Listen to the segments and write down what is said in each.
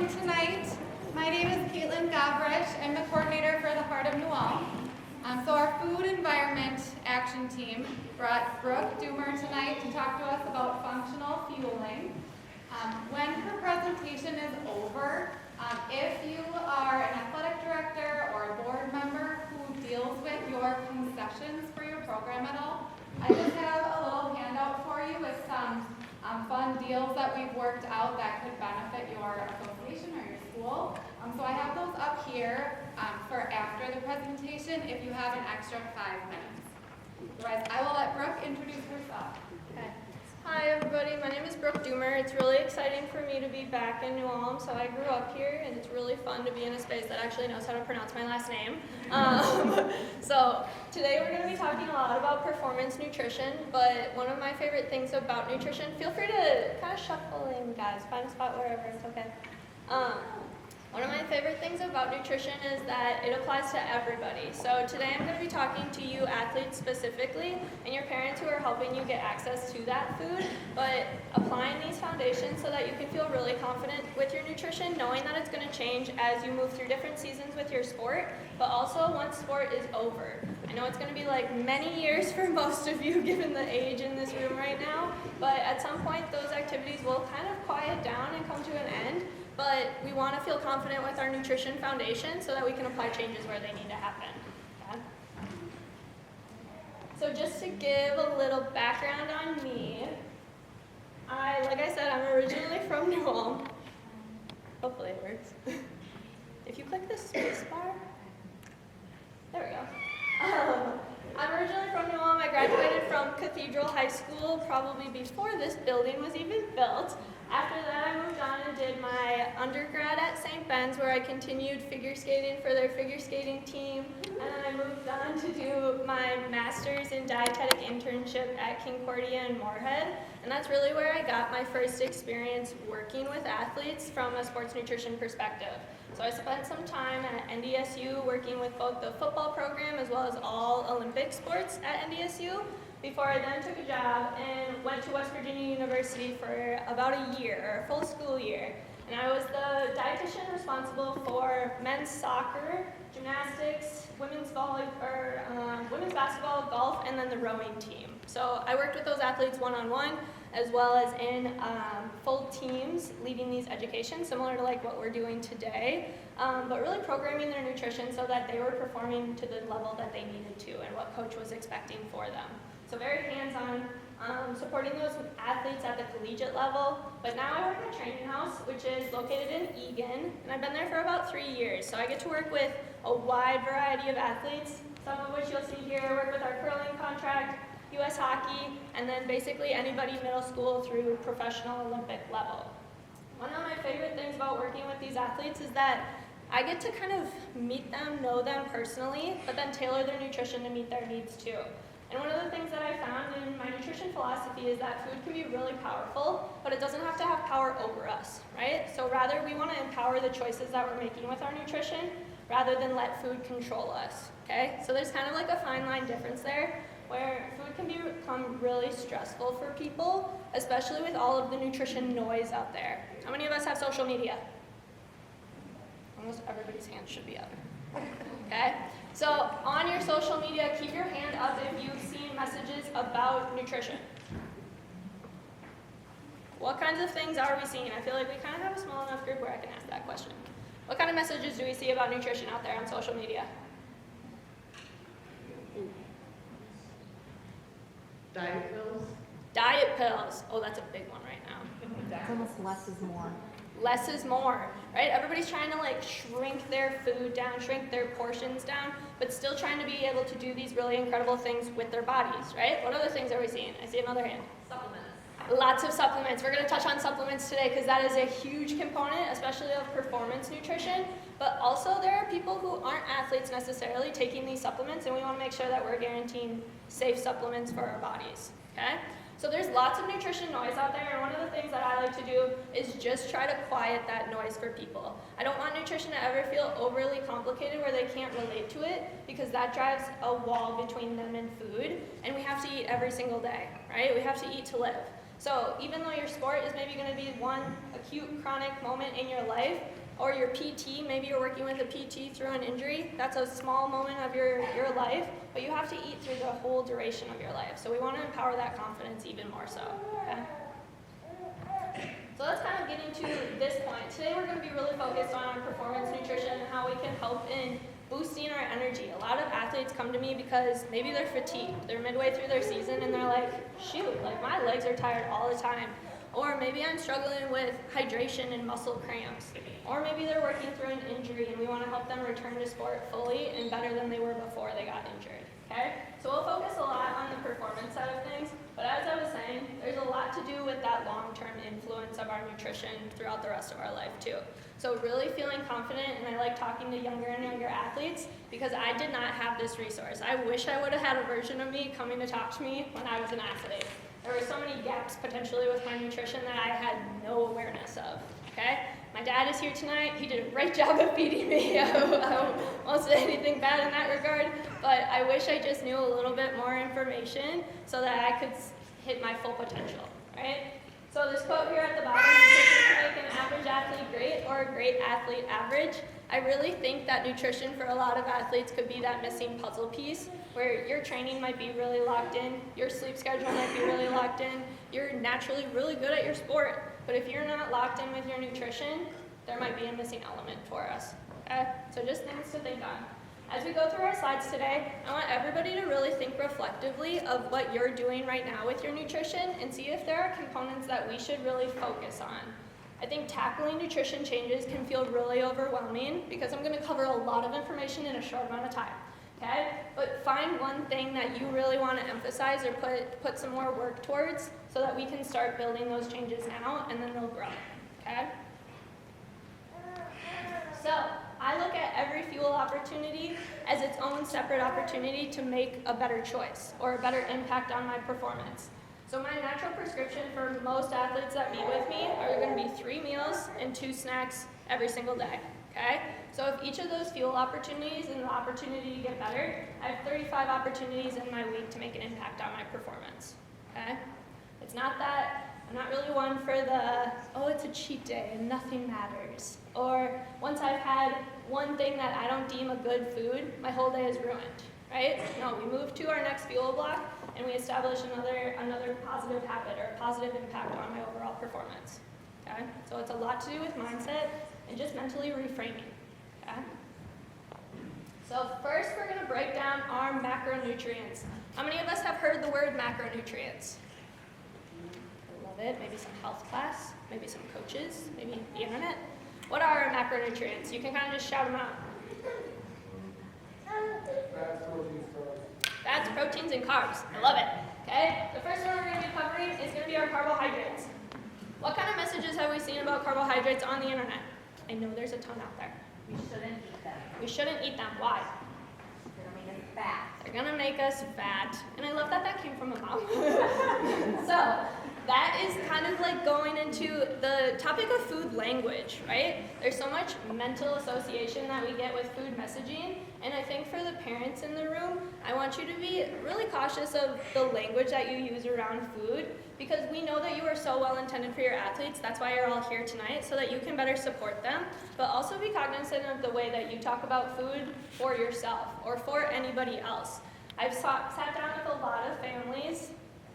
afternoon tonight. My name is Caitlin Gavrich. I'm the coordinator for the Heart of New Ulm. So our food environment action team brought Brooke Doomer tonight to talk to us about functional fueling. When her presentation is over, if you are an athletic director or a board member who deals with your concessions for your program at all, I just have a little handout for you with some fun deals that we've worked out that could benefit your association or your school. So I have those up here for after the presentation if you have an extra 5 minutes. Otherwise, I will let Brooke introduce herself. Okay. Hi everybody, my name is Brooke Doomer. It's really exciting for me to be back in New Ulm. So I grew up here and it's really fun to be in a space that actually knows how to pronounce my last name. So today we're going to be talking a lot about performance nutrition, but one of my favorite things about nutrition, feel free to kind of shuffle in guys, find a spot wherever, it's okay. One of my favorite things about nutrition is that it applies to everybody. So today I'm going to be talking to you athletes specifically and your parents who are helping you get access to that food, but applying these foundations so that you can feel really confident with your nutrition, knowing that it's going to change as you move through different seasons with your sport, but also once sport is over. I know it's going to be like many years for most of you given the age in this room right now, but at some point those activities will kind of quiet down and come to an end. But we want to feel confident with our nutrition foundation so that we can apply changes where they need to happen. Okay? So just to give a little background on me, like I said, I'm originally from New Ulm. Hopefully it works. If you click the space bar, there we go. I'm originally from New Ulm. I graduated from Cathedral High School probably before this building was even built. After that, I moved on and did my undergrad at St. Ben's, where I continued figure skating for their figure skating team. And then I moved on to do my master's in dietetic internship at Concordia in Moorhead. And that's really where I got my first experience working with athletes from a sports nutrition perspective. So I spent some time at NDSU working with both the football program as well as all Olympic sports at NDSU, before I then took a job and went to West Virginia University for about a year, or a full school year. And I was the dietitian responsible for men's soccer, gymnastics, women's basketball, golf, and then the rowing team. So I worked with those athletes one-on-one, as well as in full teams leading these educations, similar to like what we're doing today, but really programming their nutrition so that they were performing to the level that they needed to and what coach was expecting for them. So very hands-on, supporting those athletes at the collegiate level. But now I work in a training house, which is located in Eagan, and I've been there for about 3 years. So I get to work with a wide variety of athletes, some of which you'll see here. I work with our curling contract, U.S. hockey, and then basically anybody middle school through professional Olympic level. One of my favorite things about working with these athletes is that I get to kind of meet them, know them personally, but then tailor their nutrition to meet their needs too. And one of the things that I found in my nutrition philosophy is that food can be really powerful, but it doesn't have to have power over us, right? So rather, we want to empower the choices that we're making with our nutrition rather than let food control us, okay? So there's kind of like a fine line difference there, where food can become really stressful for people, especially with all of the nutrition noise out there. How many of us have social media? Almost everybody's hand should be up. Okay? So on your social media, keep your hand up if you've seen messages about nutrition. What kinds of things are we seeing? I feel like we kind of have a small enough group where I can ask that question. What kind of messages do we see about nutrition out there on social media? Diet pills? Diet pills. Oh, that's a big one right now. It's almost less is more. Less is more, right? Everybody's trying to like shrink their food down, shrink their portions down, but still trying to be able to do these really incredible things with their bodies, right? What other things are we seeing? I see another hand. Supplements. Lots of supplements. We're going to touch on supplements today because that is a huge component, especially of performance nutrition. But also there are people who aren't athletes necessarily taking these supplements, and we want to make sure that we're guaranteeing safe supplements for our bodies, okay? So there's lots of nutrition noise out there, and one of the things that I like to do is just try to quiet that noise for people. I don't want nutrition to ever feel overly complicated where they can't relate to it, because that drives a wall between them and food, and we have to eat every single day, right? We have to eat to live. So even though your sport is maybe going to be one acute chronic moment in your life, or your PT, maybe you're working with a PT through an injury, that's a small moment of your life, but you have to eat through the whole duration of your life. So we want to empower that confidence even more so, okay? So let's kind of get into this point. Today we're going to be really focused on our performance nutrition and how we can help in boosting our energy. A lot of athletes come to me because maybe they're fatigued. They're midway through their season and they're like, shoot, like my legs are tired all the time. Or maybe I'm struggling with hydration and muscle cramps. Or maybe they're working through an injury and we want to help them return to sport fully and better than they were before they got injured. Okay? So we'll focus a lot on the performance side of things, but as I was saying, there's a lot to do with that long-term influence of our nutrition throughout the rest of our life too. So really feeling confident, and I like talking to younger and younger athletes because I did not have this resource. I wish I would have had a version of me coming to talk to me when I was an athlete. There were so many gaps potentially with my nutrition that I had no awareness of, okay? My dad is here tonight. He did a great job of feeding me. I won't say anything bad in that regard, but I wish I just knew a little bit more information so that I could hit my full potential, right? So this quote here at the bottom, nutrition can make an average athlete great or a great athlete average. I really think that nutrition for a lot of athletes could be that missing puzzle piece where your training might be really locked in, your sleep schedule might be really locked in, you're naturally really good at your sport, but if you're not locked in with your nutrition, there might be a missing element for us, okay? So just things to think on. As we go through our slides today, I want everybody to really think reflectively of what you're doing right now with your nutrition and see if there are components that we should really focus on. I think tackling nutrition changes can feel really overwhelming because I'm going to cover a lot of information in a short amount of time, okay? But find one thing that you really want to emphasize or put some more work towards so that we can start building those changes now and then they'll grow, okay? So, I look at every fuel opportunity as its own separate opportunity to make a better choice or a better impact on my performance. So my natural prescription for most athletes that meet with me are going to be 3 meals and 2 snacks every single day, okay? So if each of those fuel opportunities and the opportunity to get better, I have 35 opportunities in my week to make an impact on my performance, okay? It's not that I'm not really one for the, oh, it's a cheat day and nothing matters. Or once I've had one thing that I don't deem a good food, my whole day is ruined, right? No, we move to our next fuel block and we establish another positive habit or a positive impact on my overall performance, okay? So it's a lot to do with mindset and just mentally reframing, okay? So first we're gonna break down our macronutrients. How many of us have heard the word macronutrients? Maybe some health class, maybe some coaches, maybe the internet. What are our macronutrients? You can kind of just shout them out. Fats, proteins, and carbs. I love it. Okay? The first one we're going to be covering is going to be our carbohydrates. What kind of messages have we seen about carbohydrates on the internet? I know there's a ton out there. We shouldn't eat them. We shouldn't eat them. Why? They're gonna make us fat. They're going to make us fat. And I love that that came from a mom. So, that is kind of like going into the topic of food language, right? There's so much mental association that we get with food messaging, and I think for the parents in the room, I want you to be really cautious of the language that you use around food, because we know that you are so well intended for your athletes. That's why you're all here tonight, so that you can better support them, but also be cognizant of the way that you talk about food for yourself or for anybody else. I've sat down with a lot of families,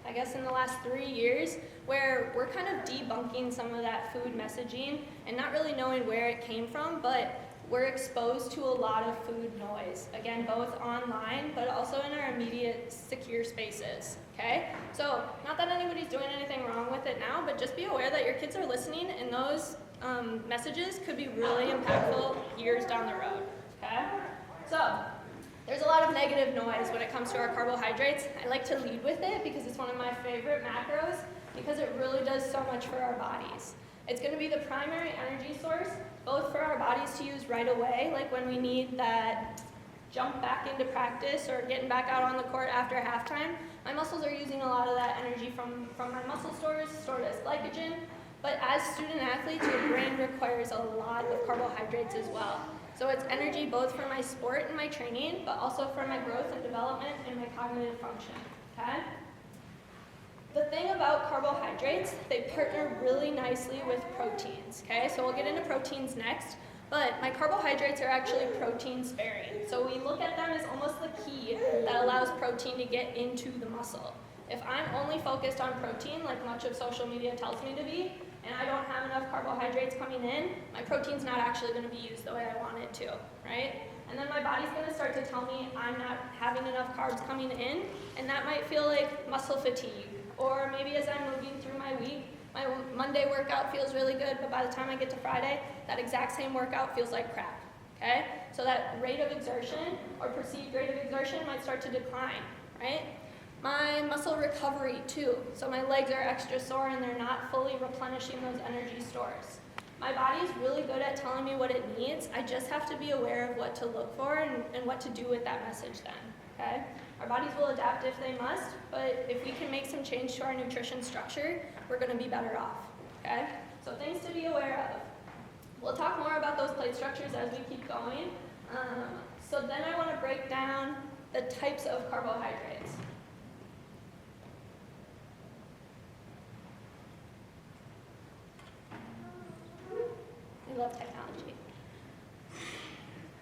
I guess in the last 3 years, where we're kind of debunking some of that food messaging and not really knowing where it came from, but we're exposed to a lot of food noise. Again, both online, but also in our immediate secure spaces, okay? So, not that anybody's doing anything wrong with it now, but just be aware that your kids are listening and those messages could be really impactful years down the road, okay? So, there's a lot of negative noise when it comes to our carbohydrates. I like to lead with it because it's one of my favorite macros because it really does so much for our bodies. It's going to be the primary energy source, both for our bodies to use right away, like when we need that jump back into practice or getting back out on the court after halftime. My muscles are using a lot of that energy from my muscle stores, stored as glycogen. But as student athletes, your brain requires a lot of carbohydrates as well. So it's energy both for my sport and my training, but also for my growth and development and my cognitive function, okay? The thing about carbohydrates, they partner really nicely with proteins, okay? So we'll get into proteins next, but my carbohydrates are actually protein sparing. So we look at them as almost the key that allows protein to get into the muscle. If I'm only focused on protein, like much of social media tells me to be, and I don't have enough carbohydrates coming in, my protein's not actually going to be used the way I want it to, right? And then my body's going to start to tell me I'm not having enough carbs coming in, and that might feel like muscle fatigue. Or maybe as I'm moving through my week, my Monday workout feels really good, but by the time I get to Friday, that exact same workout feels like crap, okay? So that rate of exertion, or perceived rate of exertion, might start to decline, right? My muscle recovery too. So my legs are extra sore and they're not fully replenishing those energy stores. My body is really good at telling me what it needs. I just have to be aware of what to look for and what to do with that message then, okay? Our bodies will adapt if they must, but if we can make some change to our nutrition structure, we're gonna be better off, okay? So things to be aware of. We'll talk more about those plate structures as we keep going. So then I wanna break down the types of carbohydrates. I love technology.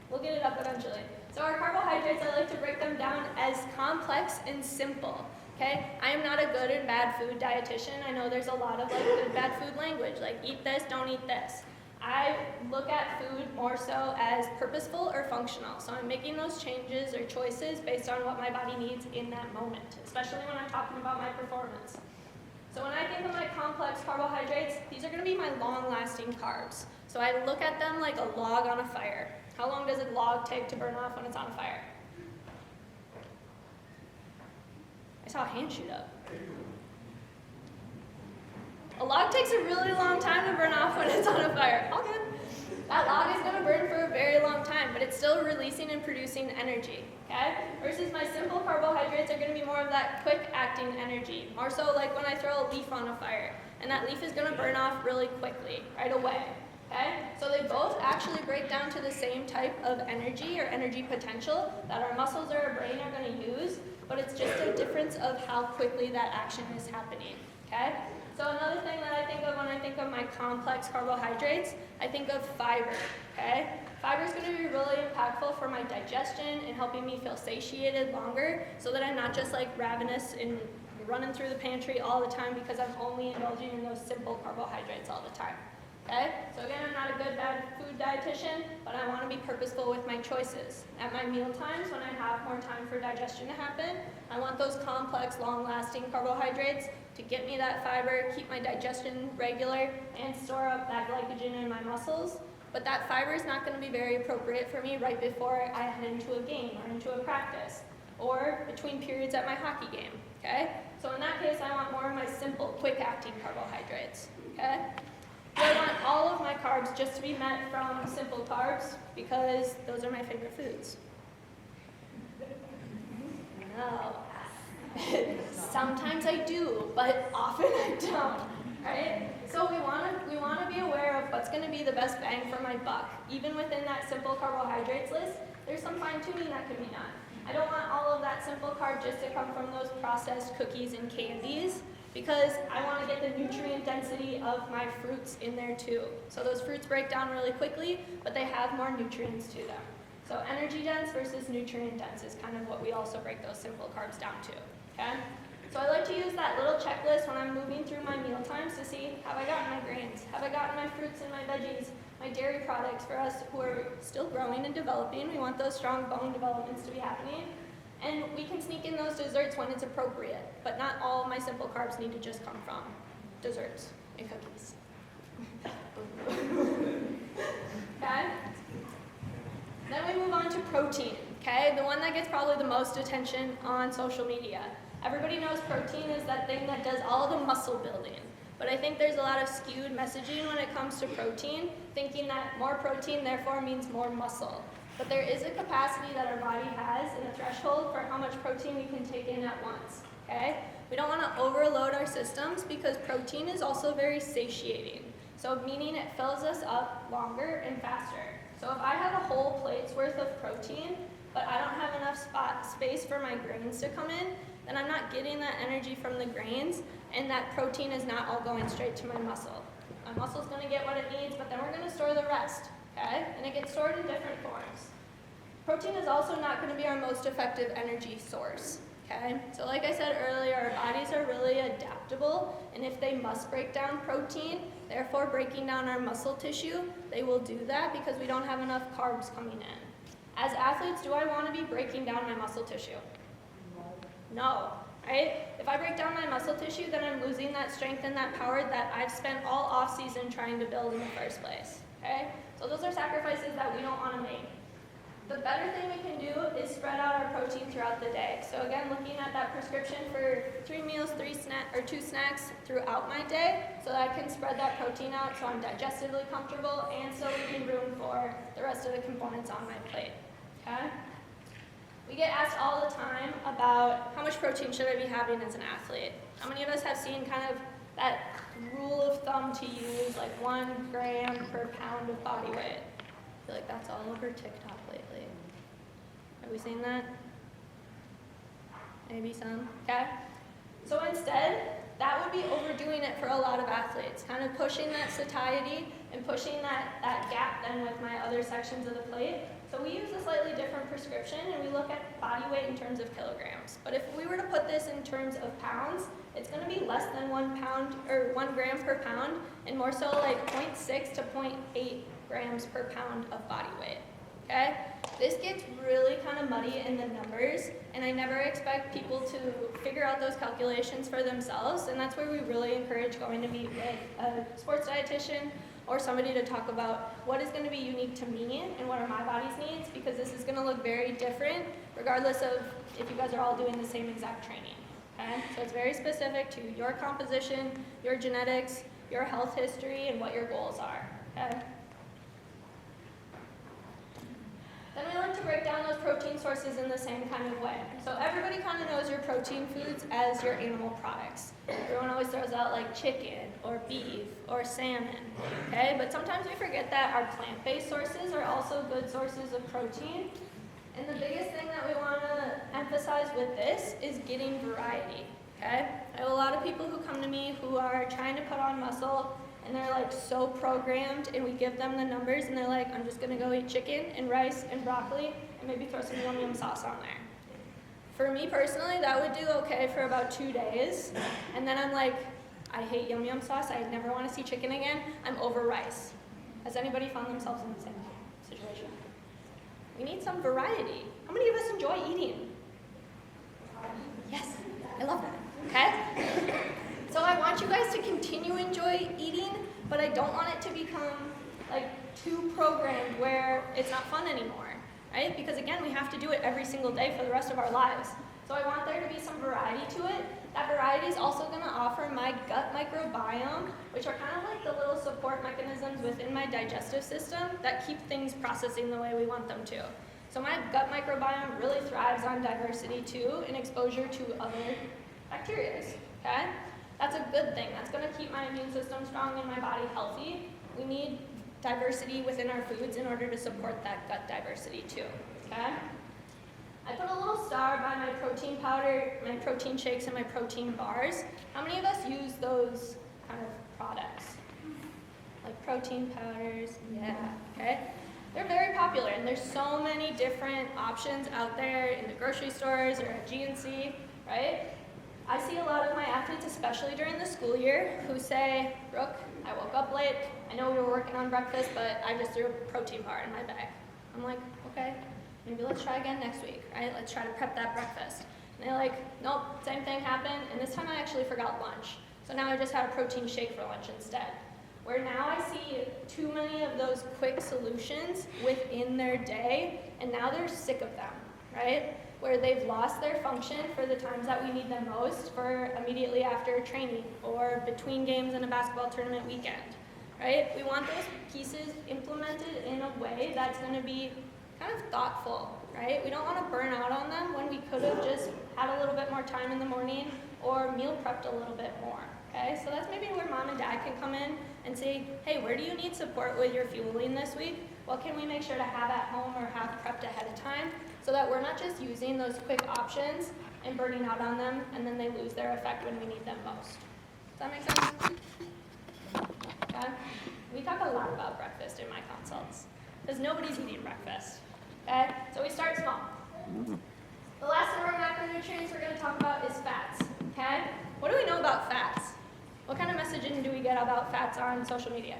We'll get it up eventually. So our carbohydrates, I like to break them down as complex and simple. Okay? I am not a good and bad food dietitian. I know there's a lot of like good bad food language, like eat this, don't eat this. I look at food more so as purposeful or functional. So I'm making those changes or choices based on what my body needs in that moment, especially when I'm talking about my performance. So when I think of my complex carbohydrates, these are going to be my long-lasting carbs. So I look at them like a log on a fire. How long does a log take to burn off when it's on a fire? I saw a hand shoot up. A log takes a really long time to burn off when it's on a fire. All good. That log is going to burn for a very long time, but it's still releasing and producing energy, okay? Versus my simple carbohydrates are going to be more of that quick-acting energy, more so like when I throw a leaf on a fire, and that leaf is going to burn off really quickly, right away, okay? So they both actually break down to the same type of energy or energy potential that our muscles or our brain are going to use, but it's just a difference of how quickly that action is happening, okay? So another thing that I think of when I think of my complex carbohydrates, I think of fiber, okay? Fiber is going to be really impactful for my digestion and helping me feel satiated longer so that I'm not just like ravenous and running through the pantry all the time because I'm only indulging in those simple carbohydrates all the time, okay? So again, I'm not a good bad food dietitian, but I want to be purposeful with my choices. At my meal times, when I have more time for digestion to happen, I want those complex, long-lasting carbohydrates to get me that fiber, keep my digestion regular, and store up that glycogen in my muscles. But that fiber is not going to be very appropriate for me right before I head into a game or into a practice, or between periods at my hockey game, okay? So in that case, I want more of my simple, quick-acting carbohydrates, okay? Do I want all of my carbs just to be met from simple carbs? Because those are my favorite foods. No. Sometimes I do, but often I don't, right? So we want to be aware of what's going to be the best bang for my buck. Even within that simple carbohydrates list, there's some fine-tuning that can be done. I don't want all of that simple carb just to come from those processed cookies and candies, because I want to get the nutrient density of my fruits in there too. So those fruits break down really quickly, but they have more nutrients to them. So energy dense versus nutrient dense is kind of what we also break those simple carbs down to, okay? So I like to use that little checklist when I'm moving through my meal times to see, have I gotten my grains? Have I gotten my fruits and my veggies? My dairy products for us who are still growing and developing. We want those strong bone developments to be happening. And we can sneak in those desserts when it's appropriate, but not all my simple carbs need to just come from desserts and cookies. Okay? Then we move on to protein, okay? The one that gets probably the most attention on social media. Everybody knows protein is that thing that does all the muscle building. But I think there's a lot of skewed messaging when it comes to protein, thinking that more protein therefore means more muscle. But there is a capacity that our body has and a threshold for how much protein we can take in at once, okay? We don't want to overload our systems because protein is also very satiating. So meaning it fills us up longer and faster. So if I have a whole plate's worth of protein, but I don't have enough space for my grains to come in, then I'm not getting that energy from the grains, and that protein is not all going straight to my muscle. My muscle's gonna get what it needs, but then we're gonna store the rest, okay? And it gets stored in different forms. Protein is also not gonna be our most effective energy source, okay? So like I said earlier, our bodies are really adaptable, and if they must break down protein, therefore breaking down our muscle tissue, they will do that because we don't have enough carbs coming in. As athletes, do I wanna be breaking down my muscle tissue? No, right? If I break down my muscle tissue, then I'm losing that strength and that power that I've spent all off season trying to build in the first place, okay? So those are sacrifices that we don't wanna make. The better thing we can do is spread out our protein throughout the day. So again, looking at that prescription for 3 meals, 2 snacks throughout my day, so that I can spread that protein out so I'm digestively comfortable and still leaving room for the rest of the components on my plate, okay? We get asked all the time about how much protein should I be having as an athlete. How many of us have seen kind of that rule of thumb to use, like 1 gram per pound of body weight? I feel like that's all over TikTok lately. Have we seen that? Maybe some, okay? So instead, that would be overdoing it for a lot of athletes, kind of pushing that satiety and pushing that gap then with my other sections of the plate. So we use a slightly different prescription and we look at body weight in terms of kilograms. But if we were to put this in terms of pounds, it's gonna be less than 1 pound or 1 gram per pound and more so like 0.6 to 0.8 grams per pound of body weight, okay? This gets really kind of muddy in the numbers and I never expect people to figure out those calculations for themselves, and that's where we really encourage going to meet with a sports dietitian or somebody to talk about what is going to be unique to me and what are my body's needs, because this is going to look very different regardless of if you guys are all doing the same exact training, okay? So it's very specific to your composition, your genetics, your health history, and what your goals are, okay? Then we like to break down those protein sources in the same kind of way. So everybody kind of knows your protein foods as your animal products. Everyone always throws out like chicken or beef or salmon, okay? But sometimes we forget that our plant-based sources are also good sources of protein. And the biggest thing that we want to emphasize with this is getting variety, okay? I have a lot of people who come to me who are trying to put on muscle and they're like so programmed, and we give them the numbers and they're like, I'm just gonna go eat chicken and rice and broccoli and maybe throw some yum yum sauce on there. For me personally, that would do okay for about 2 days, and then I'm like, I hate yum yum sauce, I never want to see chicken again, I'm over rice. Has anybody found themselves in the same situation? We need some variety. How many of us enjoy eating? Yes, I love that, okay? So I want you guys to continue enjoy eating, but I don't want it to become like too programmed where it's not fun anymore, right? Because again, we have to do it every single day for the rest of our lives. So I want there to be some variety to it. That variety is also gonna offer my gut microbiome, which are kind of like the little support mechanisms within my digestive system that keep things processing the way we want them to. So my gut microbiome really thrives on diversity too and exposure to other bacteria, okay? That's a good thing. That's going to keep my immune system strong and my body healthy. We need diversity within our foods in order to support that gut diversity too, okay? I put a little star by my protein powder, my protein shakes, and my protein bars. How many of us use those kind of products? Like protein powders, yeah, okay? They're very popular, and there's so many different options out there in the grocery stores or at GNC, right? I see a lot of my athletes, especially during the school year, who say, Brooke, I woke up late, I know we were working on breakfast, but I just threw a protein bar in my bag. I'm like, okay, maybe let's try again next week, right? Let's try to prep that breakfast. And they're like, nope, same thing happened, and this time I actually forgot lunch. So now I just had a protein shake for lunch instead. Where now I see too many of those quick solutions within their day, and now they're sick of them, right? Where they've lost their function for the times that we need them most, for immediately after training or between games and a basketball tournament weekend, right? We want those pieces implemented in a way that's going to be kind of thoughtful, right? We don't want to burn out on them when we could have just had a little bit more time in the morning or meal prepped a little bit more, okay? So that's maybe where mom and dad can come in and say, hey, where do you need support with your fueling this week? What can we make sure to have at home or have prepped ahead of time so that we're not just using those quick options and burning out on them and then they lose their effect when we need them most, that make sense? Okay. We talk a lot about breakfast in my consults because nobody's eating breakfast. Okay, so we start small. The last of our macronutrients we're going to talk about is fats. Okay, what do we know about fats? What kind of messaging do we get about fats on social media?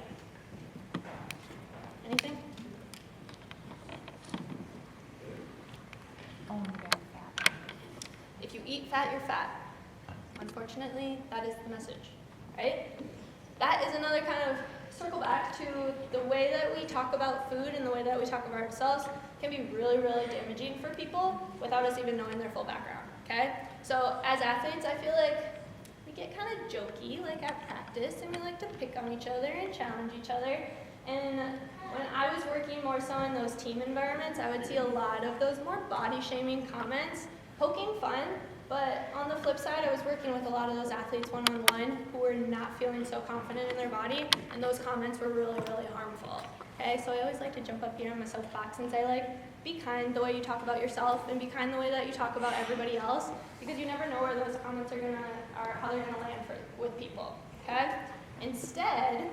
Anything? Only very fat. If you eat fat, you're fat. Unfortunately, that is the message, right? That is another kind of circle back to the way that we talk about food and the way that we talk about ourselves can be really, really damaging for people without us even knowing their full background, okay? So as athletes, I feel like we get kind of jokey, like at practice, and we like to pick on each other and challenge each other. And when I was working more so in those team environments, I would see a lot of those more body-shaming comments, poking fun, but on the flip side, I was working with a lot of those athletes one-on-one who were not feeling so confident in their body, and those comments were really, really harmful. Okay, so I always like to jump up here on my soapbox and say, like, be kind the way you talk about yourself, and be kind the way that you talk about everybody else, because you never know where those comments are how they're gonna land with people. Okay? Instead,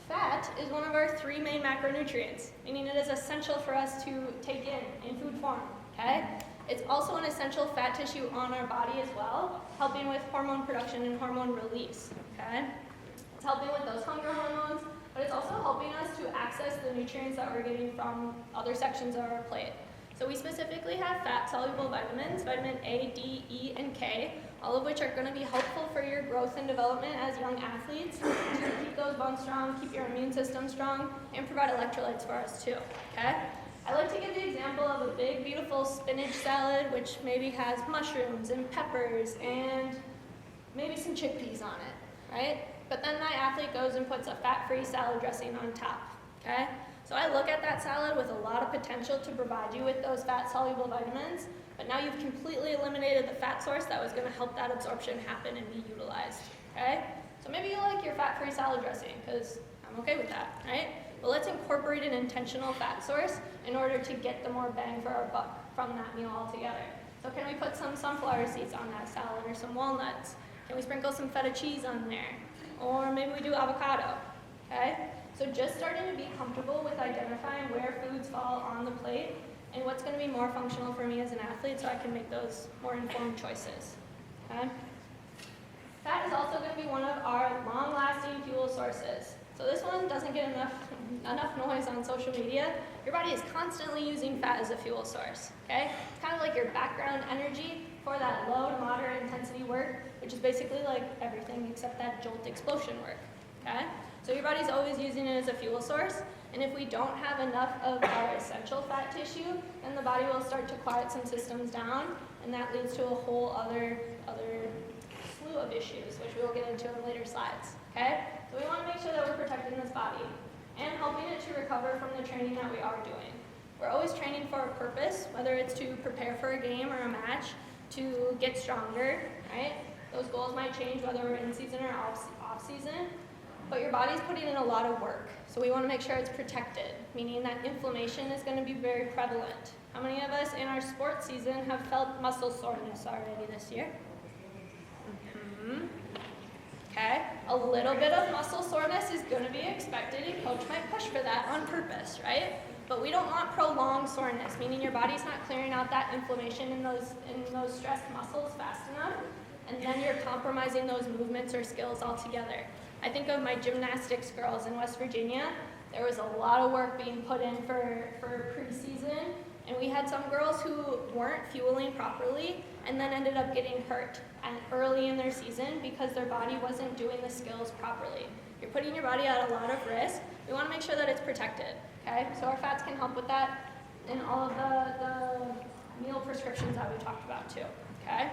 fat is one of our 3 main macronutrients, meaning it is essential for us to take in food form. Okay? It's also an essential fat tissue on our body as well, helping with hormone production and hormone release, okay? It's helping with those hunger hormones, but it's also helping us to access the nutrients that we're getting from other sections of our plate. So we specifically have fat-soluble vitamins, vitamin A, D, E, and K, all of which are going to be helpful for your growth and development as young athletes to keep those bones strong, keep your immune system strong, and provide electrolytes for us too, okay? I like to give the example of a big, beautiful spinach salad, which maybe has mushrooms and peppers and maybe some chickpeas on it, right? But then my athlete goes and puts a fat-free salad dressing on top, okay? So I look at that salad with a lot of potential to provide you with those fat-soluble vitamins, but now you've completely eliminated the fat source that was going to help that absorption happen and be utilized, okay? So maybe you like your fat-free salad dressing, because I'm okay with that, right? But let's incorporate an intentional fat source in order to get the more bang for our buck from that meal altogether. So can we put some sunflower seeds on that salad or some walnuts? Can we sprinkle some feta cheese on there? Or maybe we do avocado, okay? So just starting to be comfortable with identifying where foods fall on the plate and what's going to be more functional for me as an athlete so I can make those more informed choices, okay? Fat is also going to be one of our long-lasting fuel sources. So this one doesn't get enough noise on social media. Your body is constantly using fat as a fuel source, okay? It's kind of like your background energy for that low to moderate intensity work, which is basically like everything except that jolt explosion work, okay? So your body's always using it as a fuel source, and if we don't have enough of our essential fat tissue, then the body will start to quiet some systems down, and that leads to a whole other slew of issues, which we will get into in later slides, okay? So we want to make sure that we're protecting this body and helping it to recover from the training that we are doing. We're always training for a purpose, whether it's to prepare for a game or a match, to get stronger, right? Those goals might change whether we're in season or off season, but your body's putting in a lot of work. So we want to make sure it's protected, meaning that inflammation is going to be very prevalent. How many of us in our sports season have felt muscle soreness already this year? Okay, a little bit of muscle soreness is going to be expected, and coach might push for that on purpose, right? But we don't want prolonged soreness, meaning your body's not clearing out that inflammation in those stressed muscles fast enough, and then you're compromising those movements or skills altogether. I think of my gymnastics girls in West Virginia. There was a lot of work being put in for preseason, and we had some girls who weren't fueling properly and then ended up getting hurt early in their season because their body wasn't doing the skills properly. You're putting your body at a lot of risk. We want to make sure that it's protected, okay? So our fats can help with that in all of the meal prescriptions that we talked about too, okay?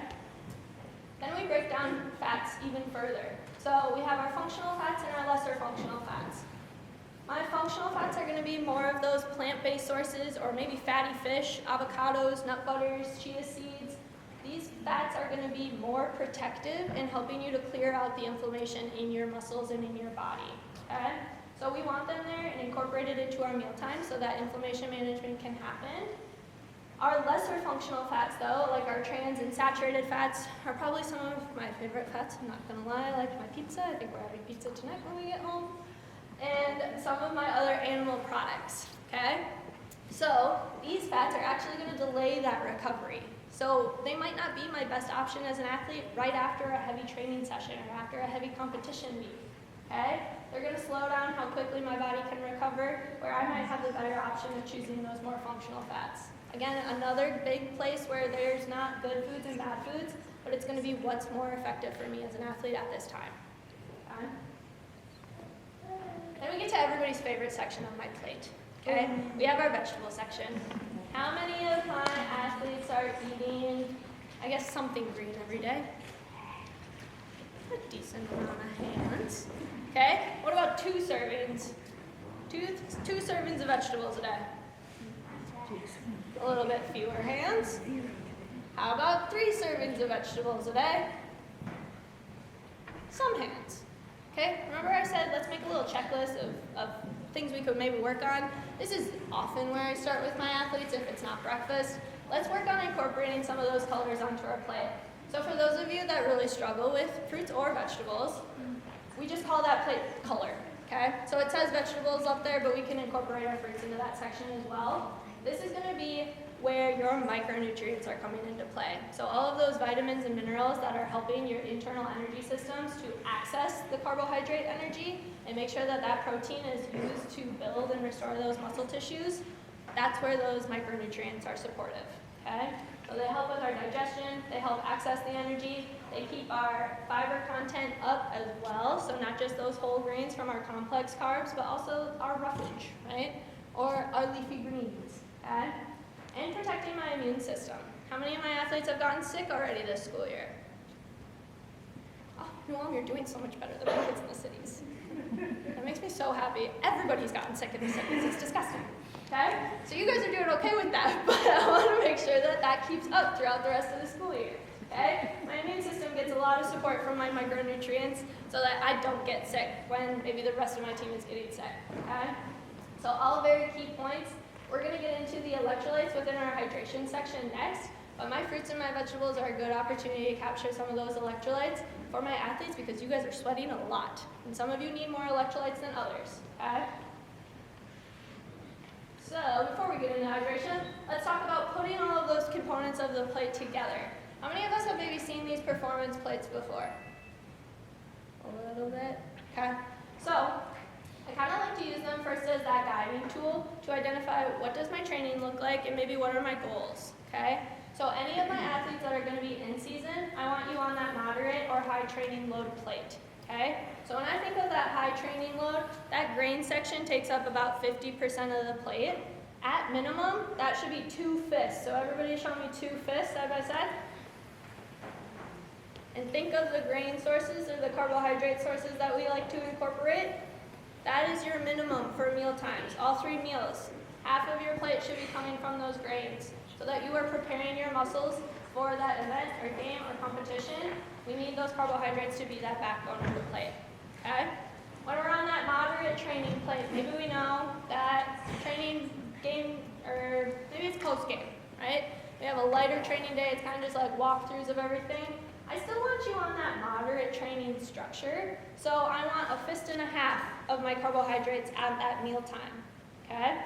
Then we break down fats even further. So we have our functional fats and our lesser functional fats. My functional fats are going to be more of those plant-based sources or maybe fatty fish, avocados, nut butters, chia seeds. These fats are going to be more protective in helping you to clear out the inflammation in your muscles and in your body, okay? So we want them there and incorporated into our mealtime so that inflammation management can happen. Our lesser functional fats though, like our trans and saturated fats, are probably some of my favorite fats, I'm not gonna lie. I like my pizza, I think we're having pizza tonight when we get home. And some of my other animal products, okay? So these fats are actually gonna delay that recovery. So they might not be my best option as an athlete right after a heavy training session or after a heavy competition week, okay? They're gonna slow down how quickly my body can recover, where I might have the better option of choosing those more functional fats. Again, another big place where there's not good foods and bad foods, but it's gonna be what's more effective for me as an athlete at this time. Okay? Then we get to everybody's favorite section of my plate, okay? We have our vegetable section. How many of my athletes are eating, I guess, something green every day? A decent amount of hands. Okay, what about 2 servings? Two servings of vegetables a day. A little bit fewer hands. How about 3 servings of vegetables a day? Some hands. Okay, remember I said let's make a little checklist of things we could maybe work on. This is often where I start with my athletes if it's not breakfast. Let's work on incorporating some of those colors onto our plate. So for those of you that really struggle with fruits or vegetables, we just call that plate color, okay? So it says vegetables up there, but we can incorporate our fruits into that section as well. This is gonna be where your micronutrients are coming into play. So all of those vitamins and minerals that are helping your internal energy systems to access the carbohydrate energy and make sure that that protein is used to build and restore those muscle tissues, that's where those micronutrients are supportive, okay? So they help with our digestion, they help access the energy, they keep our fiber content up as well, so not just those whole grains from our complex carbs, but also our roughage, right? Or our leafy greens, okay? And protecting my immune system. How many of my athletes have gotten sick already this school year? Oh, Mom, you're doing so much better than my kids in the cities. That makes me so happy. Everybody's gotten sick in the cities. It's disgusting. Okay? So you guys are doing okay with that, but I want to make sure that that keeps up throughout the rest of the school year. Okay? My immune system gets a lot of support from my micronutrients so that I don't get sick when maybe the rest of my team is getting sick. Okay? So all very key points. We're going to get into the electrolytes within our hydration section next, but my fruits and my vegetables are a good opportunity to capture some of those electrolytes for my athletes because you guys are sweating a lot, and some of you need more electrolytes than others, okay? So before we get into hydration, let's talk about putting all of those components of the plate together. How many of us have maybe seen these performance plates before? A little bit, okay? So I kind of like to use them first as that guiding tool to identify what does my training look like and maybe what are my goals, okay? So any of my athletes that are going to be in season, I want you on that moderate or high training load plate, okay? So when I think of that high training load, that grain section takes up about 50% of the plate. At minimum, that should be 2 fists. So everybody show me 2 fists side by side. And think of the grain sources or the carbohydrate sources that we like to incorporate. That is your minimum for meal times, all 3 meals. Half of your plate should be coming from those grains so that you are preparing your muscles for that event or game or competition. We need those carbohydrates to be that backbone of the plate, okay? When we're on that moderate training plate, maybe we know that training game, or maybe it's post-game, right? We have a lighter training day, it's kind of just like walkthroughs of everything. I still want you on that moderate training structure, so I want 1.5 fists of my carbohydrates at that meal time, okay?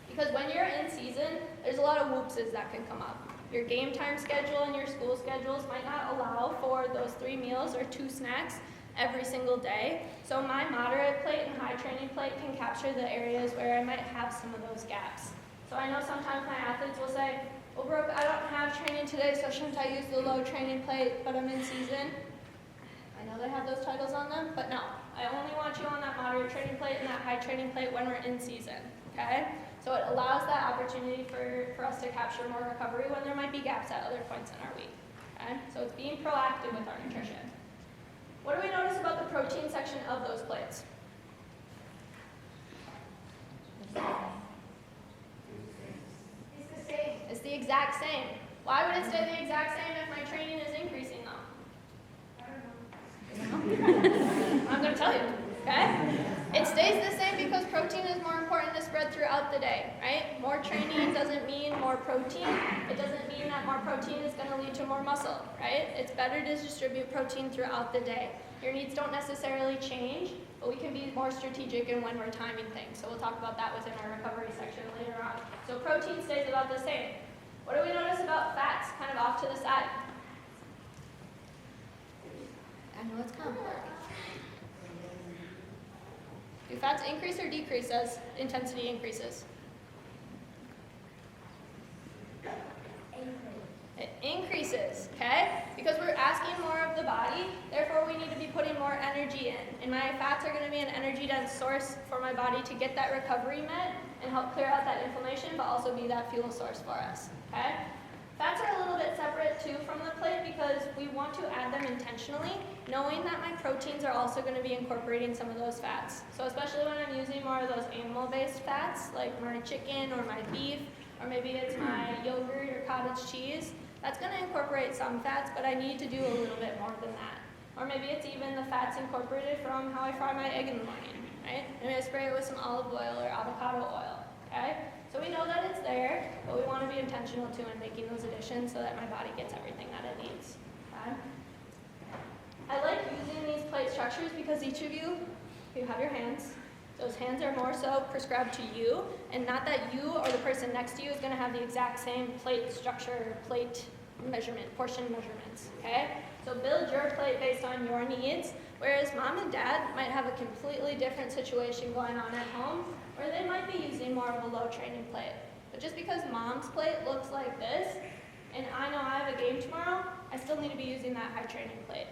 Because when you're in season, there's a lot of whoopses that can come up. Your game time schedule and your school schedules might not allow for those 3 meals or 2 snacks every single day. So my moderate plate and high training plate can capture the areas where I might have some of those gaps. So I know sometimes my athletes will say, well, Brooke, I don't have training today, so shouldn't I use the low training plate, but I'm in season? I know they have those titles on them, but no. I only want you on that moderate training plate and that high training plate when we're in season, okay? So it allows that opportunity for us to capture more recovery when there might be gaps at other points in our week, okay? So it's being proactive with our nutrition. What do we notice about the protein section of those plates? It's the exact same. Why would it stay the exact same if my training is increasing though? I don't know. I'm going to tell you, okay? It stays the same because protein is more important to spread spread throughout the day, right? More training doesn't mean more protein. It doesn't mean that more protein is going to lead to more muscle, right? It's better to distribute protein throughout the day. Your needs don't necessarily change, but we can be more strategic in when we're timing things. So we'll talk about that within our recovery section later on. So protein stays about the same. What do we notice about fats, kind of off to the side? I know it's complicated. Do fats increase or decrease as intensity increases? It increases, okay? Because we're asking more of the body, therefore we need to be putting more energy in. And my fats are going to be an energy-dense source for my body to get that recovery met and help clear out that inflammation, but also be that fuel source for us, okay? Fats are a little bit separate too from the plate because we want to add them intentionally, knowing that my proteins are also going to be incorporating some of those fats. So especially when I'm using more of those animal-based fats, like my chicken or my beef, or maybe it's my yogurt or cottage cheese, that's going to incorporate some fats, but I need to do a little bit more than that. Or maybe it's even the fats incorporated from how I fry my egg in the morning, right? Maybe I spray it with some olive oil or avocado oil, okay? So we know that it's there, but we want to be intentional too in making those additions so that my body gets everything that it needs, okay? I like using these plate structures because each of you have your hands. Those hands are more so prescribed to you, and not that you or the person next to you is going to have the exact same plate structure, plate measurement, portion measurements, okay? So build your plate based on your needs, whereas mom and dad might have a completely different situation going on at home, where they might be using more of a low training plate. But just because mom's plate looks like this, and I know I have a game tomorrow, I still need to be using that high training plate.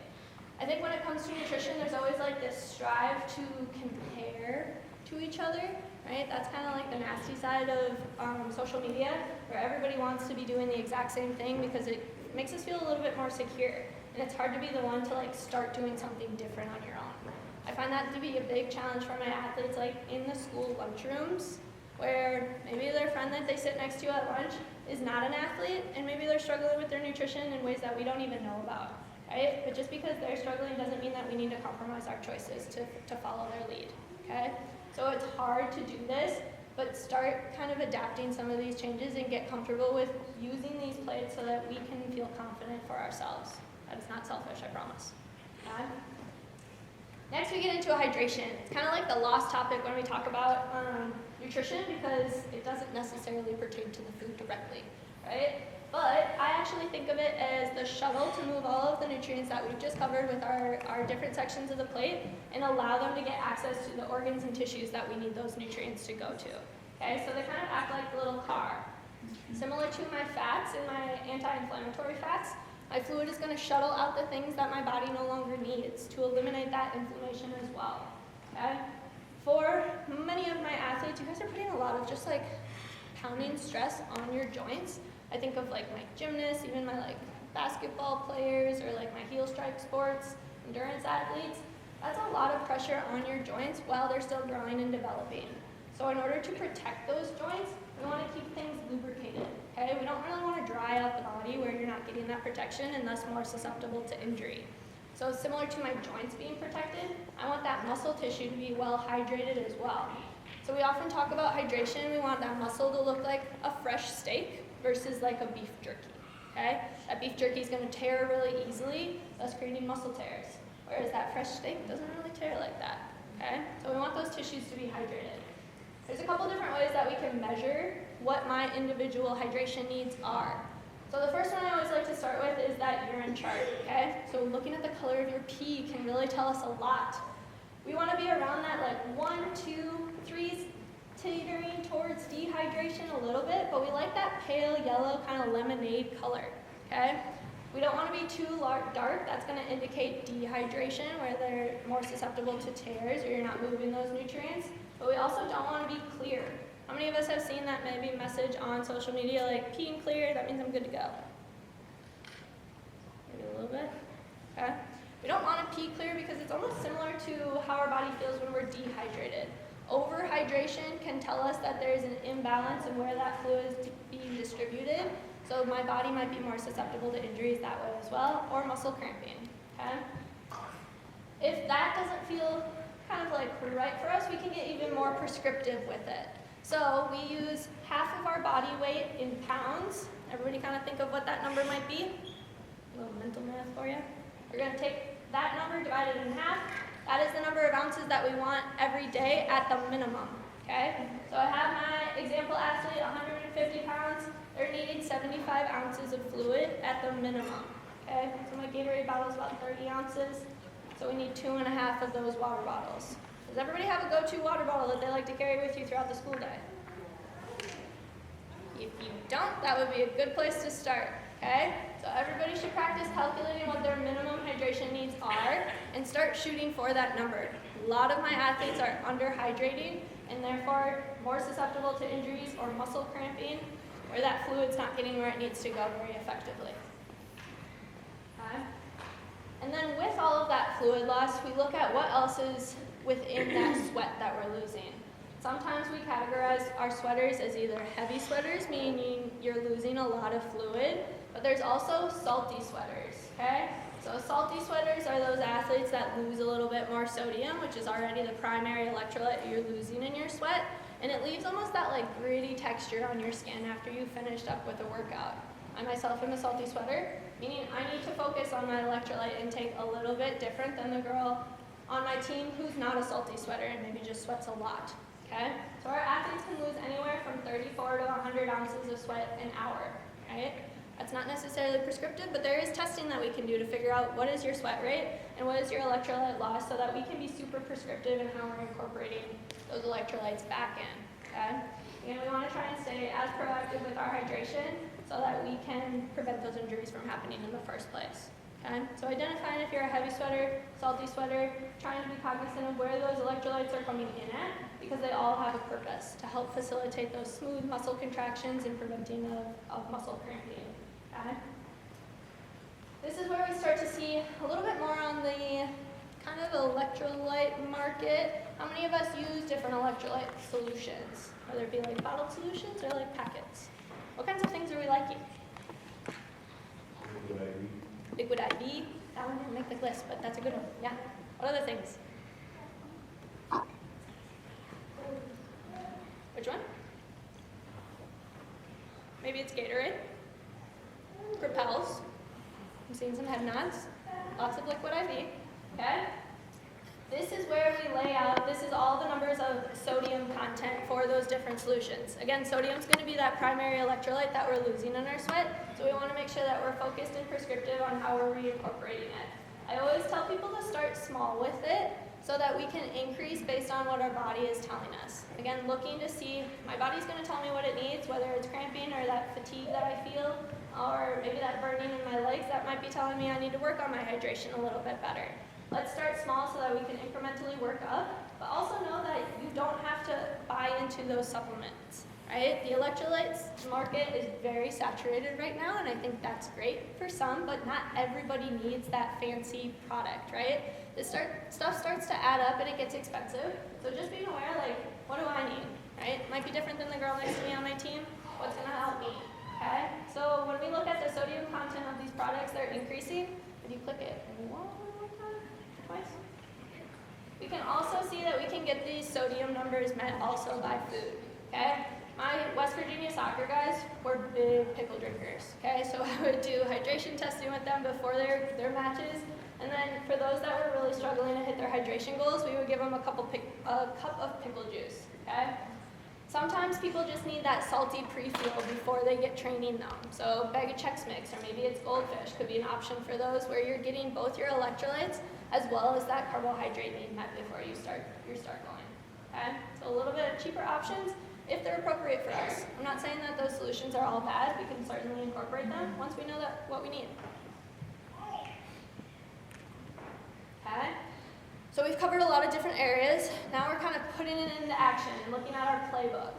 I think when it comes to nutrition, there's always like this strive to compare to each other, right? That's kind of like the nasty side of social media, where everybody wants to be doing the exact same thing because it makes us feel a little bit more secure. And it's hard to be the one to like start doing something different on your own. I find that to be a big challenge for my athletes, like in the school lunchrooms, where maybe their friend that they sit next to at lunch is not an athlete, and maybe they're struggling with their nutrition in ways that we don't even know about. Right? But just because they're struggling doesn't mean that we need to compromise our choices to follow their lead, okay? So it's hard to do this, but start kind of adapting some of these changes and get comfortable with using these plates so that we can feel confident for ourselves. That is not selfish, I promise. Okay? Next we get into hydration. It's kind of like the lost topic when we talk about nutrition because it doesn't necessarily pertain to the food directly, right? But I actually think of it as the shuttle to move all of the nutrients that we've just covered with our different sections of the plate and allow them to get access to the organs and tissues that we need those nutrients to go to. Okay, so they kind of act like a little car. Similar to my fats and my anti-inflammatory fats, my fluid is going to shuttle out the things that my body no longer needs to eliminate that inflammation as well. Okay? For many of my athletes, you guys are putting a lot of just like pounding stress on your joints. I think of like my gymnasts, even my like basketball players or like my heel strike sports, endurance athletes. That's a lot of pressure on your joints while they're still growing and developing. So in order to protect those joints, we want to keep things lubricated, okay? We don't really want to dry out the body where you're not getting that protection and thus more susceptible to injury. So similar to my joints being protected, I want that muscle tissue to be well hydrated as well. So we often talk about hydration. We want that muscle to look like a fresh steak versus like a beef jerky, okay? That beef jerky is going to tear really easily, thus creating muscle tears. Whereas that fresh steak doesn't really tear like that, okay? So we want those tissues to be hydrated. There's a couple different ways that we can measure what my individual hydration needs are. So the first one I always like to start with is that urine chart, okay? So looking at the color of your pee can really tell us a lot. We want to be around that like 1, 2, 3, teetering towards dehydration a little bit, but we like that pale yellow kind of lemonade color, okay? We don't want to be too dark. That's going to indicate dehydration, where they're more susceptible to tears or you're not moving those nutrients. But we also don't want to be clear. How many of us have seen that maybe message on social media like peeing clear, that means I'm good to go? Maybe a little bit, okay? We don't want to pee clear because it's almost similar to how our body feels when we're dehydrated. Overhydration can tell us that there's an imbalance in where that fluid is being distributed. So my body might be more susceptible to injuries that way as well, or muscle cramping, okay? If that doesn't feel kind of like right for us, we can get even more prescriptive with it. So we use half of our body weight in pounds. Everybody kind of think of what that number might be. A little mental math for you. We're going to take that number divided in half. That is the number of ounces that we want every day at the minimum. Okay? So I have my example athlete, 150 pounds. They're needing 75 ounces of fluid at the minimum. Okay? So my Gatorade bottle is about 30 ounces. So we need 2.5 of those water bottles. Does everybody have a go-to water bottle that they like to carry with you throughout the school day? If you don't, that would be a good place to start, okay? So everybody should practice calculating what their minimum hydration needs are and start shooting for that number. A lot of my athletes are underhydrating and therefore more susceptible to injuries or muscle cramping, where that fluid's not getting where it needs to go very effectively. Okay? And then with all of that fluid loss, we look at what else is within that sweat that we're losing. Sometimes we categorize our sweaters as either heavy sweaters, meaning you're losing a lot of fluid, but there's also salty sweaters, okay? So salty sweaters are those athletes that lose a little bit more sodium, which is already the primary electrolyte you're losing in your sweat, and it leaves almost that like gritty texture on your skin after you've finished up with a workout. I myself am a salty sweater, meaning I need to focus on my electrolyte intake a little bit different than the girl on my team who's not a salty sweater and maybe just sweats a lot, okay? So our athletes can lose anywhere from 34 to 100 ounces of sweat an hour, right? That's not necessarily prescriptive, but there is testing that we can do to figure out what is your sweat rate and what is your electrolyte loss so that we can be super prescriptive in how we're incorporating those electrolytes back in, okay? And we want to try and stay as proactive with our hydration so that we can prevent those injuries from happening in the first place. Okay? So identifying if you're a heavy sweater, salty sweater, trying to be cognizant of where those electrolytes are coming in at, because they all have a purpose to help facilitate those smooth muscle contractions and preventing of muscle cramping. Okay? This is where we start to see a little bit more on the kind of electrolyte market. How many of us use different electrolyte solutions? Whether it be like bottled solutions or like packets? What kinds of things are we liking? Liquid IV. That one didn't make the list, but that's a good one. Yeah. What other things? Which one? Maybe it's Gatorade. Propels. I'm seeing some head nods. Lots of liquid IV. Okay? This is where we lay out, this is all the numbers of sodium content for those different solutions. Again, sodium's going to be that primary electrolyte that we're losing in our sweat, so we want to make sure that we're focused and prescriptive on how we're reincorporating it. I always tell people to start small with it so that we can increase based on what our body is telling us. Again, looking to see, my body's going to tell me what it needs, whether it's cramping or that fatigue that I feel, or maybe that burning in my legs that might be telling me I need to work on my hydration a little bit better. Let's start small so that we can incrementally work up, but also know that you don't have to buy into those supplements, right? The electrolytes market is very saturated right now, and I think that's great for some, but not everybody needs that fancy product, right? Stuff starts to add up and it gets expensive, so just being aware, like, what do I need, right? It might be different than the girl next to me on my team. What's gonna help me, okay? So when we look at the sodium content of these products, they're increasing. If you click it, twice. We can also see that we can get these sodium numbers met also by food, okay? My West Virginia soccer guys were big pickle drinkers, okay? So I would do hydration testing with them before their matches, and then for those that were really struggling to hit their hydration goals, we would give them a cup of pickle juice, okay? Sometimes people just need that salty pre-fuel before they get training though. So bag of Chex Mix, or maybe it's Goldfish, could be an option for those where you're getting both your electrolytes as well as that carbohydrate being met before you start going. Okay? So a little bit of cheaper options if they're appropriate for us. I'm not saying that those solutions are all bad. We can certainly incorporate them once we know what we need. Okay? So we've covered a lot of different areas. Now we're kind of putting it into action and looking at our playbook.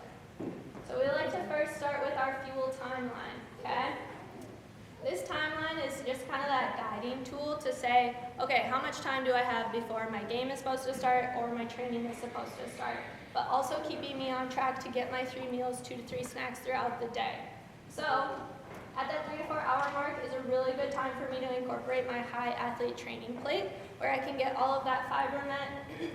So we like to first start with our fuel timeline, okay? This timeline is just kind of that guiding tool to say, okay, how much time do I have before my game is supposed to start or my training is supposed to start? But also keeping me on track to get my 3 meals, 2 to 3 snacks throughout the day. So at that 3 to 4 hour mark is a really good time for me to incorporate my high athlete training plate, where I can get all of that fiber met,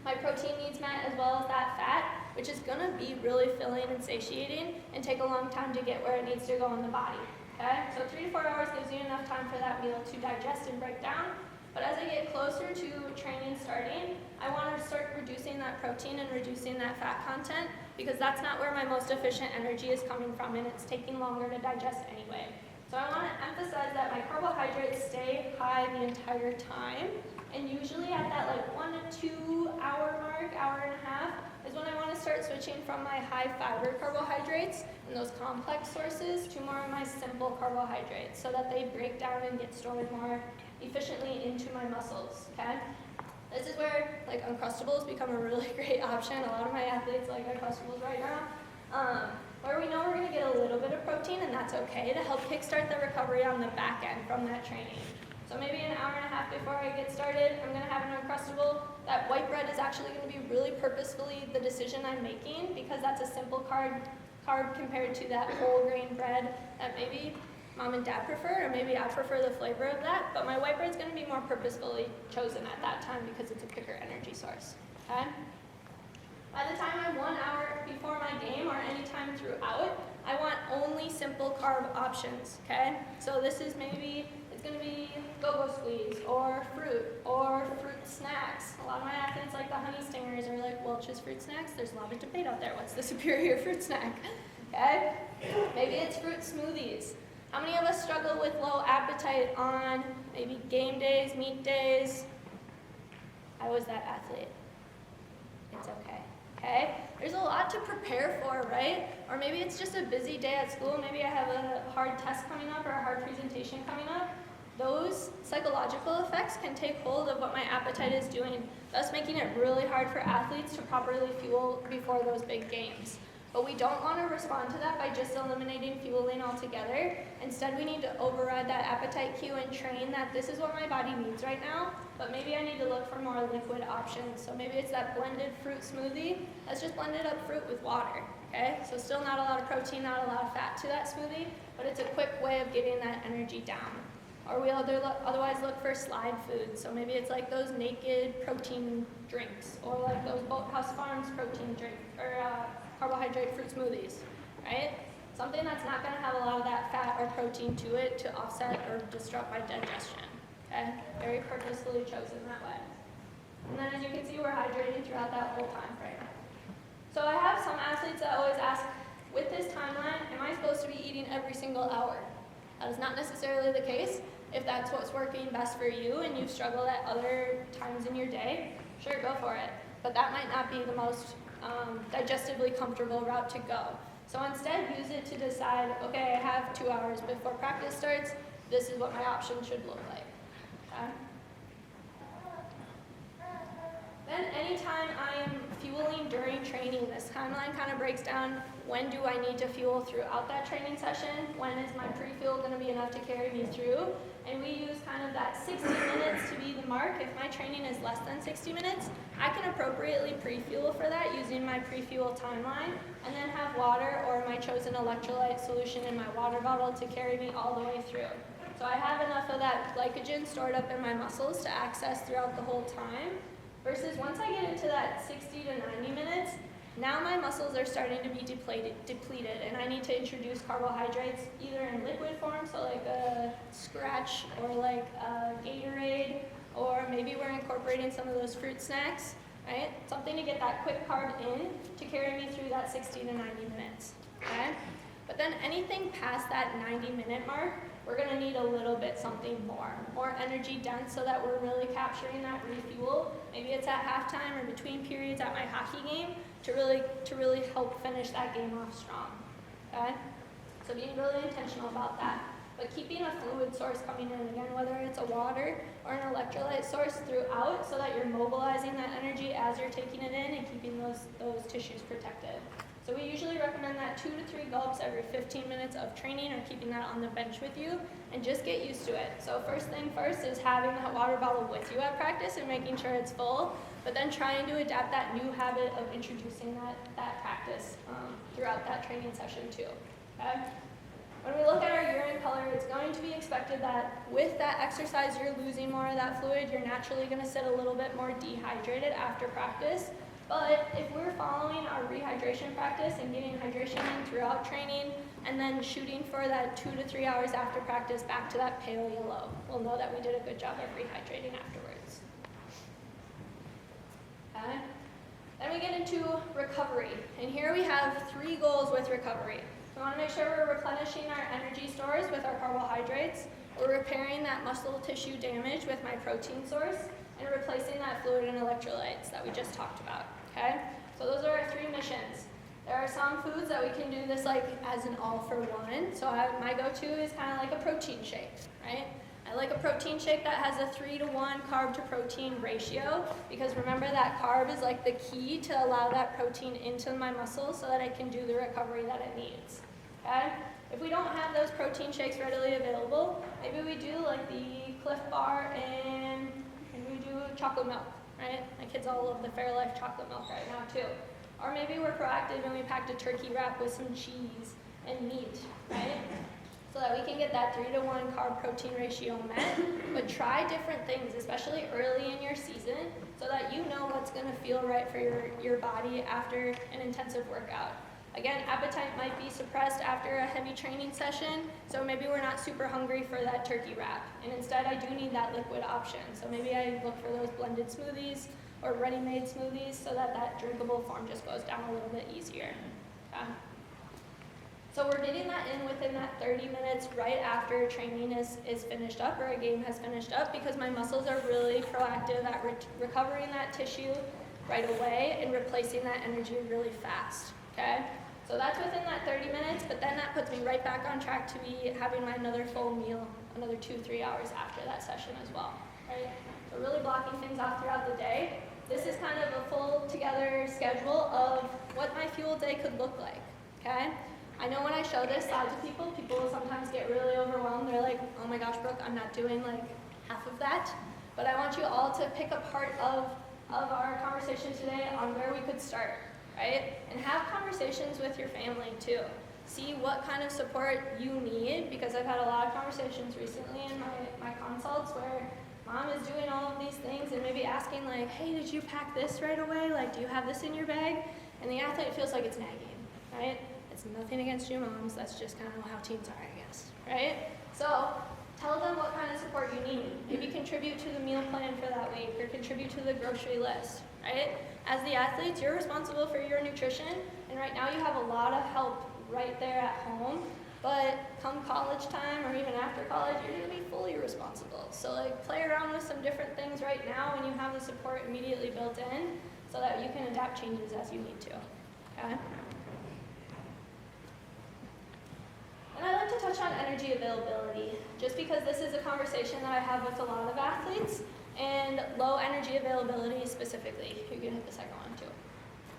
my protein needs met, as well as that fat, which is gonna be really filling and satiating and take a long time to get where it needs to go in the body. Okay, so 3 to 4 hours gives you enough time for that meal to digest and break down. But as I get closer to training starting, I want to start reducing that protein and reducing that fat content because that's not where my most efficient energy is coming from and it's taking longer to digest anyway. So I want to emphasize that my carbohydrates stay high the entire time, and usually at that like 1 to 2 hour mark, hour and a half, is when I want to start switching from my high fiber carbohydrates and those complex sources to more of my simple carbohydrates so that they break down and get stored more efficiently into my muscles, okay? This is where like Uncrustables become a really great option. A lot of my athletes like Uncrustables right now, where we know we're gonna get a little bit of protein and that's okay to help kickstart the recovery on the back end from that training. So maybe an hour and a half before I get started, I'm gonna have an Uncrustable. That white bread is actually gonna be really purposefully the decision I'm making because that's a simple carb compared to that whole grain bread that maybe mom and dad prefer, or maybe I prefer the flavor of that, but my white bread's gonna be more purposefully chosen at that time because it's a quicker energy source, okay? By the time I'm 1 hour before my game or any time throughout, I want only simple carb options, okay? So this is maybe, it's gonna be go-go squeeze, or fruit snacks. A lot of my athletes like the honey stingers or like Welch's fruit snacks. There's a lot of debate out there, what's the superior fruit snack, okay? Maybe it's fruit smoothies. How many of us struggle with low appetite on maybe game days, meet days? I was that athlete. It's okay, okay? There's a lot to prepare for, right? Or maybe it's just a busy day at school. Maybe I have a hard test coming up or a hard presentation coming up. Those psychological effects can take hold of what my appetite is doing, thus making it really hard for athletes to properly fuel before those big games. But we don't want to respond to that by just eliminating fueling altogether. Instead, we need to override that appetite cue and train that this is what my body needs right now, but maybe I need to look for more liquid options. So maybe it's that blended fruit smoothie. Let's just blended up fruit with water, okay? So still not a lot of protein, not a lot of fat to that smoothie, but it's a quick way of getting that energy down. Or we otherwise look for slide foods. So maybe it's like those naked protein drinks, or like those Boathouse Farms protein drink, or carbohydrate fruit smoothies, right? Something that's not gonna have a lot of that fat or protein to it to offset or disrupt my digestion, okay? Very purposefully chosen that way. And then as you can see, we're hydrating throughout that whole time frame. So I have some athletes that always ask, with this timeline, am I supposed to be eating every single hour? That is not necessarily the case. If that's what's working best for you and you've struggled at other times in your day, sure, go for it. But that might not be the most digestively comfortable route to go. So instead, use it to decide, okay, I have 2 hours before practice starts. This is what my options should look like, okay? Then anytime I am fueling during training, this timeline kind of breaks down when do I need to fuel throughout that training session, when is my pre-fuel going to be enough to carry me through, and we use kind of that 60 minutes to be the mark. If my training is less than 60 minutes, I can appropriately pre-fuel for that using my pre-fuel timeline, and then have water or my chosen electrolyte solution in my water bottle to carry me all the way through. So I have enough of that glycogen stored up in my muscles to access throughout the whole time, versus once I get into that 60 to 90 minutes, now my muscles are starting to be depleted, and I need to introduce carbohydrates either in liquid form, so like a Scratch or like a Gatorade, or maybe we're incorporating some of those fruit snacks, right? Something to get that quick carb in to carry me through that 60 to 90 minutes, okay? But then anything past that 90-minute mark, we're gonna need a little bit something more energy dense so that we're really capturing that refuel. Maybe it's at halftime or between periods at my hockey game to really help finish that game off strong, okay? So being really intentional about that. But keeping a fluid source coming in, again, whether it's a water or an electrolyte source throughout so that you're mobilizing that energy as you're taking it in and keeping those tissues protected. So we usually recommend that 2 to 3 gulps every 15 minutes of training, or keeping that on the bench with you, and just get used to it. So first thing first is having that water bottle with you at practice and making sure it's full, but then trying to adapt that new habit of introducing that practice throughout that training session too, okay? When we look at our urine color, it's going to be expected that with that exercise, you're losing more of that fluid. You're naturally going to sit a little bit more dehydrated after practice. But if we're following our rehydration practice and getting hydration in throughout training and then shooting for that 2 to 3 hours after practice back to that pale yellow, we'll know that we did a good job of rehydrating afterwards. Okay? Then we get into recovery. And here we have 3 goals with recovery. We want to make sure we're replenishing our energy stores with our carbohydrates. We're repairing that muscle tissue damage with my protein source, and replacing that fluid and electrolytes that we just talked about, okay? So those are our 3 missions. There are some foods that we can do this like as an all for one. So my go-to is kind of like a protein shake, right? I like a protein shake that has a 3-to-1 carb to protein ratio, because remember that carb is like the key to allow that protein into my muscles so that I can do the recovery that it needs, okay? If we don't have those protein shakes readily available, maybe we do like the Cliff Bar and we do chocolate milk, right? My kids all love the Fairlife chocolate milk right now too. Or maybe we're proactive and we packed a turkey wrap with some cheese and meat, right? So that we can get that 3-to-1 carb protein ratio met. But try different things, especially early in your season, so that you know what's gonna feel right for your body after an intensive workout. Again, appetite might be suppressed after a heavy training session, so maybe we're not super hungry for that turkey wrap. And instead, I do need that liquid option. So maybe I look for those blended smoothies or ready-made smoothies so that that drinkable form just goes down a little bit easier. Okay? So we're getting that in within that 30 minutes right after training is finished up or a game has finished up, because my muscles are really proactive at recovering that tissue right away and replacing that energy really fast. Okay? So that's within that 30 minutes, but then that puts me right back on track to be having my another full meal, another 2-3 hours after that session as well, right? So really blocking things off throughout the day. This is kind of a full together schedule of what my fuel day could look like, okay? I know when I show this slide to people, people will sometimes get really overwhelmed. They're like, oh my gosh, Brooke, I'm not doing like half of that. But I want you all to pick a part of our conversation today on where we could start, right? And have conversations with your family too. See what kind of support you need, because I've had a lot of conversations recently in my consults where mom is doing all of these things and maybe asking like, hey, did you pack this right away? Like, do you have this in your bag? And the athlete feels like it's nagging, right? It's nothing against you moms, that's just kind of how teens are, I guess, right? So tell them what kind of support you need. Maybe contribute to the meal plan for that week or contribute to the grocery list, right? As the athletes, you're responsible for your nutrition, and right now you have a lot of help right there at home, but come college time or even after college, you're gonna be fully responsible. So like play around with some different things right now when you have the support immediately built in so that you can adapt changes as you need to, okay? And I like to touch on energy availability, just because this is a conversation that I have with a lot of athletes, and low energy availability specifically. You can hit the second one too.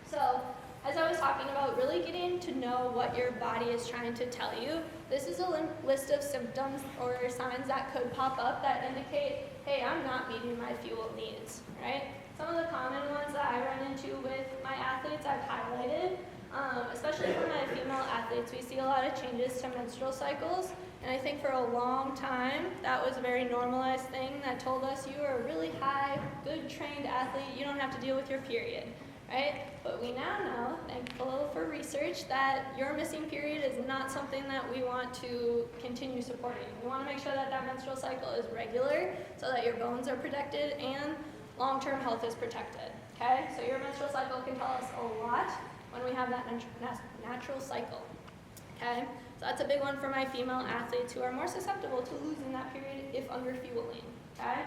So, as I was talking about, really getting to know what your body is trying to tell you, this is a list of symptoms or signs that could pop up that indicate, hey, I'm not meeting my fuel needs, right? Some of the common ones that I run into with my athletes I've highlighted. Especially for my female athletes, we see a lot of changes to menstrual cycles, and I think for a long time that was a very normalized thing that told us you are a really high, good trained athlete, you don't have to deal with your period, right? But we now know, thankful for research, that your missing period is not something that we want to continue supporting. We want to make sure that that menstrual cycle is regular so that your bones are protected and long-term health is protected, okay? So your menstrual cycle can tell us a lot when we have that natural cycle, okay? So that's a big one for my female athletes who are more susceptible to losing that period if under fueling, okay?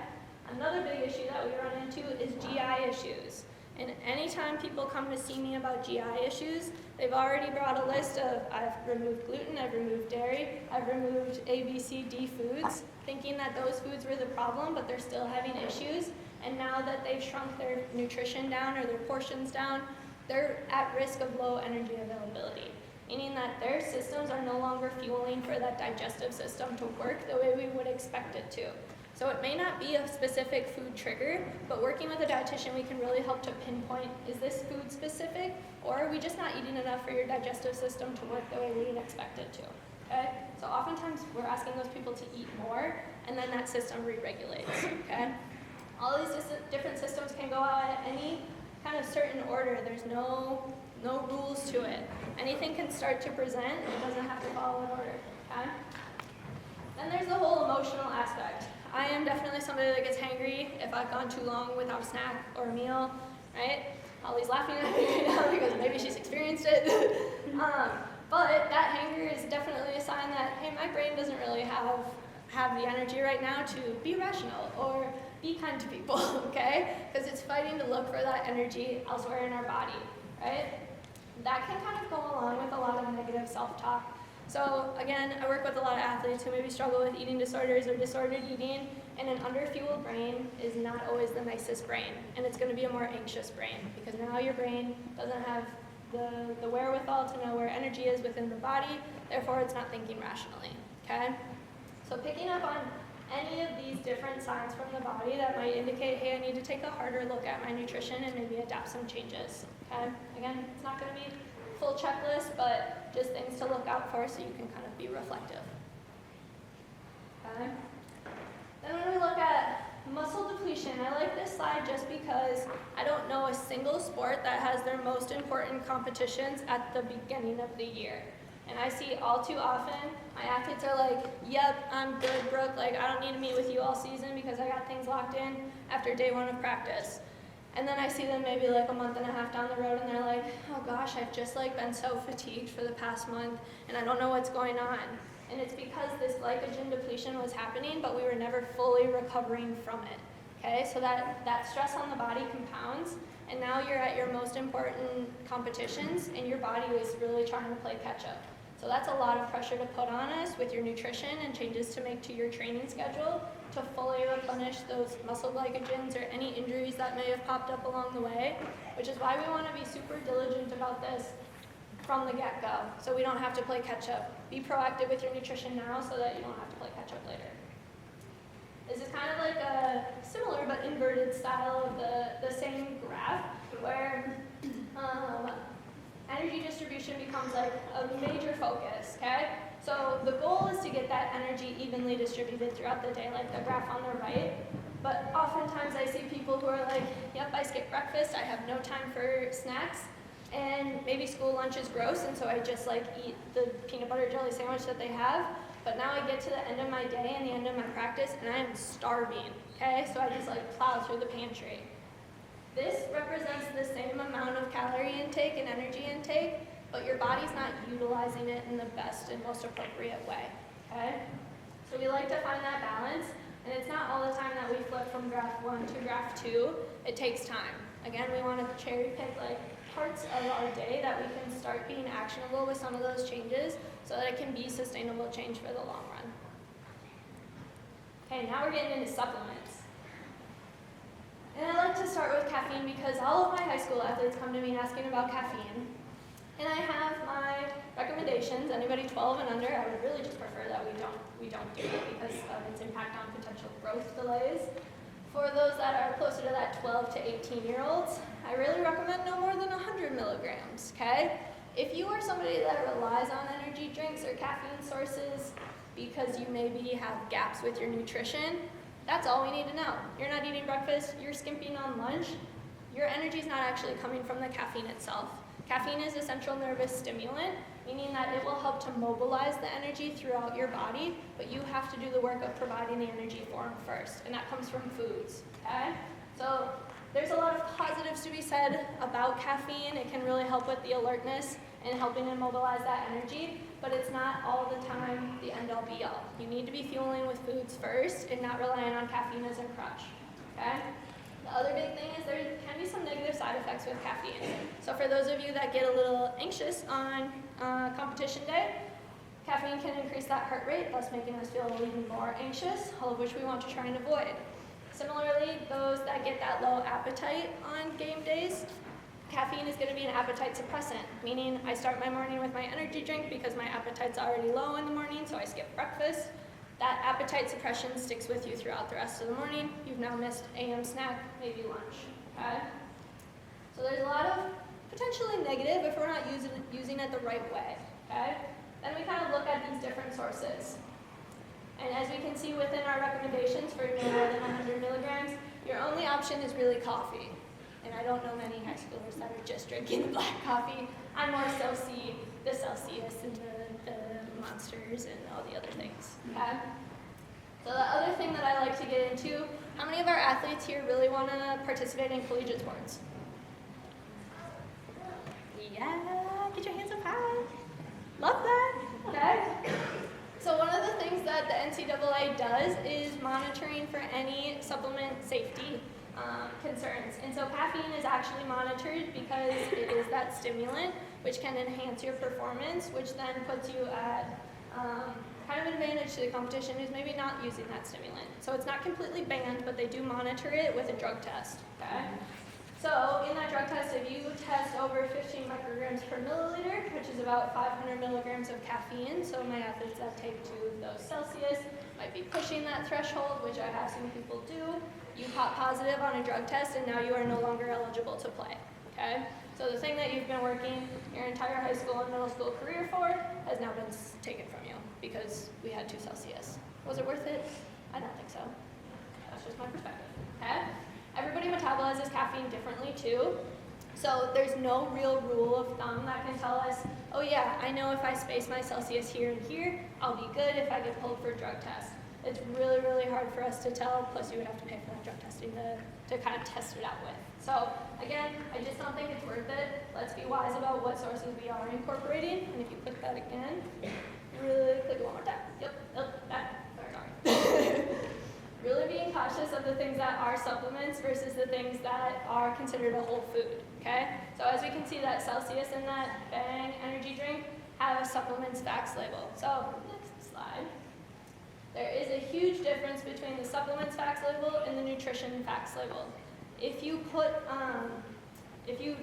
Another big issue that we run into is GI issues. And anytime people come to see me about GI issues, they've already brought a list of, I've removed gluten, I've removed dairy, I've removed A, B, C, D foods, thinking that those foods were the problem, but they're still having issues. And now that they've shrunk their nutrition down or their portions down, they're at risk of low energy availability, meaning that their systems are no longer fueling for that digestive system to work the way we would expect it to. So it may not be a specific food trigger, but working with a dietitian, we can really help to pinpoint, is this food specific, or are we just not eating enough for your digestive system to work the way we'd expect it to, okay? So oftentimes we're asking those people to eat more, and then that system re-regulates, okay? All these different systems can go out at any kind of certain order. There's no rules to it. Anything can start to present, and it doesn't have to follow an order, okay? Then there's the whole emotional aspect. I am definitely somebody that gets hangry if I've gone too long without a snack or a meal, right? Holly's laughing at me right now because maybe she's experienced it. But that hanger is definitely a sign that, hey, my brain doesn't really have the energy right now to be rational or be kind to people, okay? Because it's fighting to look for that energy elsewhere in our body, right? That can kind of go along with a lot of negative self-talk. So again, I work with a lot of athletes who maybe struggle with eating disorders or disordered eating, and an underfueled brain is not always the nicest brain, and it's going to be a more anxious brain because now your brain doesn't have the wherewithal to know where energy is within the body, therefore it's not thinking rationally, okay? So picking up on any of these different signs from the body that might indicate, hey, I need to take a harder look at my nutrition and maybe adapt some changes, okay? Again, it's not going to be full checklist, but just things to look out for so you can kind of be reflective. Okay. Then when we look at muscle depletion, I like this slide just because I don't know a single sport that has their most important competitions at the beginning of the year. And I see all too often, my athletes are like, yep, I'm good, Brooke, like I don't need to meet with you all season because I got things locked in after day 1 of practice. And then I see them maybe like a month and a half down the road and they're like, oh gosh, I've just like been so fatigued for the past month and I don't know what's going on. And it's because this glycogen depletion was happening, but we were never fully recovering from it. Okay, so that stress on the body compounds, and now you're at your most important competitions and your body is really trying to play catch up. So that's a lot of pressure to put on us with your nutrition and changes to make to your training schedule to fully replenish those muscle glycogens or any injuries that may have popped up along the way, which is why we want to be super diligent about this from the get-go, so we don't have to play catch-up. Be proactive with your nutrition now so that you don't have to play catch-up later. This is kind of like a similar but inverted style of the same graph where energy distribution becomes like a major focus, okay? So the goal is to get that energy evenly distributed throughout the day, like the graph on the right. But oftentimes I see people who are like, yep, I skipped breakfast, I have no time for snacks, and maybe school lunch is gross, and so I just like eat the peanut butter jelly sandwich that they have. But now I get to the end of my day and the end of my practice, and I am starving, okay? So I just like plow through the pantry. This represents the same amount of calorie intake and energy intake, but your body's not utilizing it in the best and most appropriate way, okay? So we like to find that balance, and it's not all the time that we flip from graph 1 to graph 2. It takes time. Again, we want to cherry pick like parts of our day that we can start being actionable with some of those changes so that it can be sustainable change for the long run. Okay, now we're getting into supplements. And I like to start with caffeine because all of my high school athletes come to me asking about caffeine. And I have my recommendations. Anybody 12 and under, I would really just prefer that we don't do it because of its impact on potential growth delays. For those that are closer to that 12 to 18-year-olds, I really recommend no more than 100 milligrams, okay? If you are somebody that relies on energy drinks or caffeine sources because you maybe have gaps with your nutrition, that's all we need to know. You're not eating breakfast, you're skimping on lunch, your energy is not actually coming from the caffeine itself. Caffeine is a central nervous stimulant, meaning that it will help to mobilize the energy throughout your body, but you have to do the work of providing the energy for them first, and that comes from foods, okay? So there's a lot of positives to be said about caffeine. It can really help with the alertness and helping to mobilize that energy, but it's not all the time the end-all be-all. You need to be fueling with foods first and not relying on caffeine as a crutch, okay? The other big thing is there can be some negative side effects with caffeine. So for those of you that get a little anxious on competition day, caffeine can increase that heart rate, thus making us feel even more anxious, all of which we want to try and avoid. Similarly, those that get that low appetite on game days, caffeine is going to be an appetite suppressant, meaning I start my morning with my energy drink because my appetite's already low in the morning, so I skip breakfast. That appetite suppression sticks with you throughout the rest of the morning. You've now missed AM snack, maybe lunch, okay? So there's a lot of potentially negative if we're not using it the right way, okay? Then we kind of look at these different sources. And as we can see within our recommendations for no more than 100 milligrams, your only option is really coffee. And I don't know many high high schoolers that are just drinking the black coffee. I more so see the Celsius and the Monsters and all the other things, okay? So the other thing that I like to get into, how many of our athletes here really want to participate in collegiate sports? Yeah, get your hands up high. Love that, okay? So one of the things that the NCAA does is monitoring for any supplement safety concerns. And so caffeine is actually monitored because it is that stimulant which can enhance your performance, which then puts you at kind of an advantage to the competition who's maybe not using that stimulant. So it's not completely banned, but they do monitor it with a drug test, okay? So in that drug test, if you test over 15 micrograms per milliliter, which is about 500 milligrams of caffeine, so my athletes that take 2 of those Celsius might be pushing that threshold, which I have seen people do. You pop positive on a drug test, and now you are no longer eligible to play, okay? So the thing that you've been working your entire high school and middle school career for has now been taken from you because we had 2 Celsius. Was it worth it? I don't think so. That's just my perspective, okay? Everybody metabolizes caffeine differently too. So there's no real rule of thumb that can tell us, oh yeah, I know if I space my Celsius here and here, I'll be good if I get pulled for a drug test. It's really, really hard for us to tell, plus you would have to pay for that drug testing to kind of test it out with. So again, I just don't think it's worth it. Let's be wise about what sources we are incorporating. And if you click that again, really click it one more time. Yep, that, sorry. Really being cautious of the things that are supplements versus the things that are considered a whole food, okay? So as we can see, that Celsius and that Bang energy drink have a supplements facts label. So next slide. There is a huge difference between the supplements facts label and the nutrition facts label. If you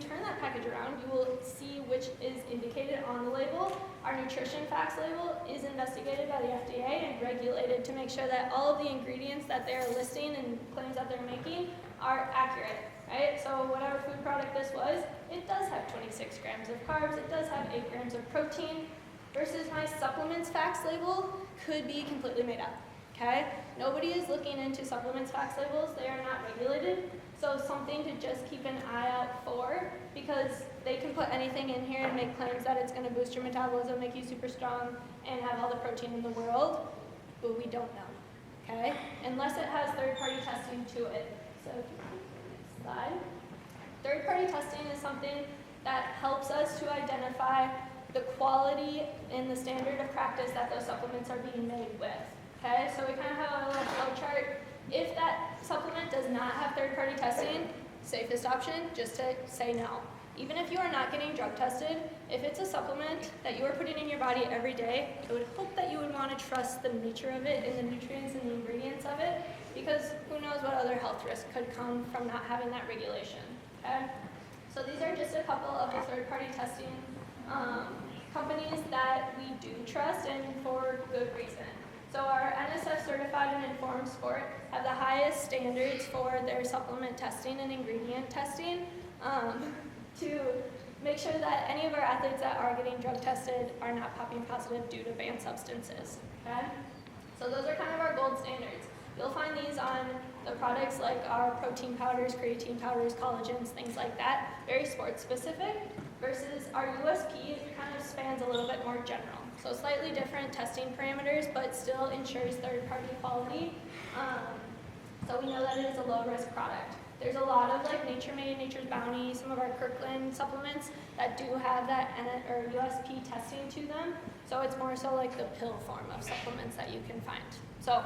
turn that package around, you will see which is indicated on the label. Our nutrition facts label is investigated by the FDA and regulated to make sure that all of the ingredients that they're listing and claims that they're making are accurate, right? So whatever food product this was, it does have 26 grams of carbs, it does have 8 grams of protein, versus my supplements facts label could be completely made up, okay? Nobody is looking into supplements facts labels, they are not regulated. So something to just keep an eye out for, because they can put anything in here and make claims that it's going to boost your metabolism, make you super strong, and have all the protein in the world, but we don't know, okay? Unless it has third-party testing to it. So if you click the next slide. Third-party testing is something that helps us to identify the quality and the standard of practice that those supplements are being made with, okay? So we kind of have a little flow chart. If that supplement does not have third-party testing, safest option, just to say no. Even if you are not getting drug tested, if it's a supplement that you are putting in your body every day, I would hope that you would want to trust the nature of it and the nutrients and the ingredients of it, because who knows what other health risks could come from not having that regulation, okay? So these are just a couple of the third-party testing companies that we do trust, and for good reason. So our NSF Certified and Informed Sport have the highest standards for their supplement testing and ingredient testing to make sure that any of our athletes that are getting drug tested are not popping positive due to banned substances, okay? So those are kind of our gold standards. You'll find these on the products like our protein powders, creatine powders, collagens, things like that, very sports specific, versus our USP kind of spans a little bit more general. So slightly different testing parameters, but still ensures third-party quality. So we know that it is a low-risk product. There's a lot of like Nature Made, Nature's Bounty, some of our Kirkland supplements that do have that USP testing to them. So it's more so like the pill form of supplements that you can find. So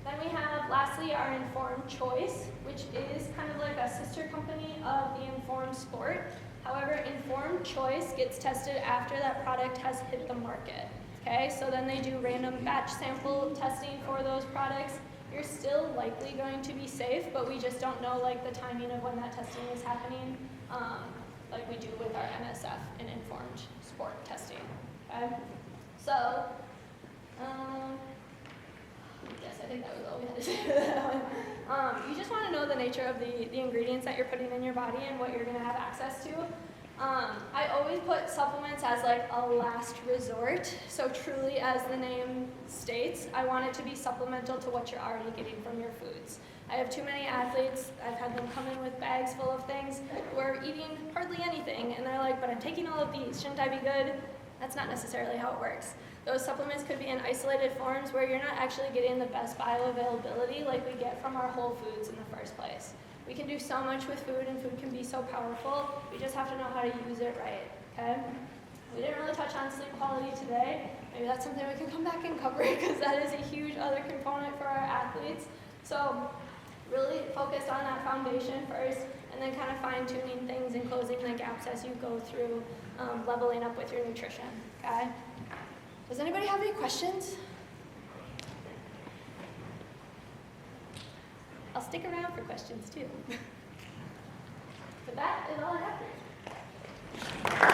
then we have, lastly, our Informed Choice, which is kind of like a sister company of the Informed Sport. However, Informed Choice gets tested after that product has hit the market, okay? So then they do random batch sample testing for those products. You're still likely going to be safe, but we just don't know like the timing of when that testing is happening, like we do with our NSF and Informed Sport testing, okay? So, yes, I think that was all we had to say for that one. You just want to know the nature of the ingredients that you're putting in your body and what you're going to have access to. I always put supplements as like a last resort. So truly, as the name states, I want it to be supplemental to what you're already getting from your foods. I have too many athletes, I've had them come in with bags full of things, where eating hardly anything, and they're like, but I'm taking all of these, shouldn't I be good? That's not necessarily how it works. Those supplements could be in isolated forms where you're not actually getting the best bioavailability like we get from our whole foods in the first place. We can do so much with food, and food can be so powerful. We just have to know how to use it right, okay? We didn't really touch on sleep quality today. Maybe that's something we can come back and cover because that is a huge other component for our athletes. So really focus on that foundation first, and then kind of fine-tuning things and closing the gaps as you go through leveling up with your nutrition, okay? Does anybody have any questions? I'll stick around for questions too. But that is all I have for you.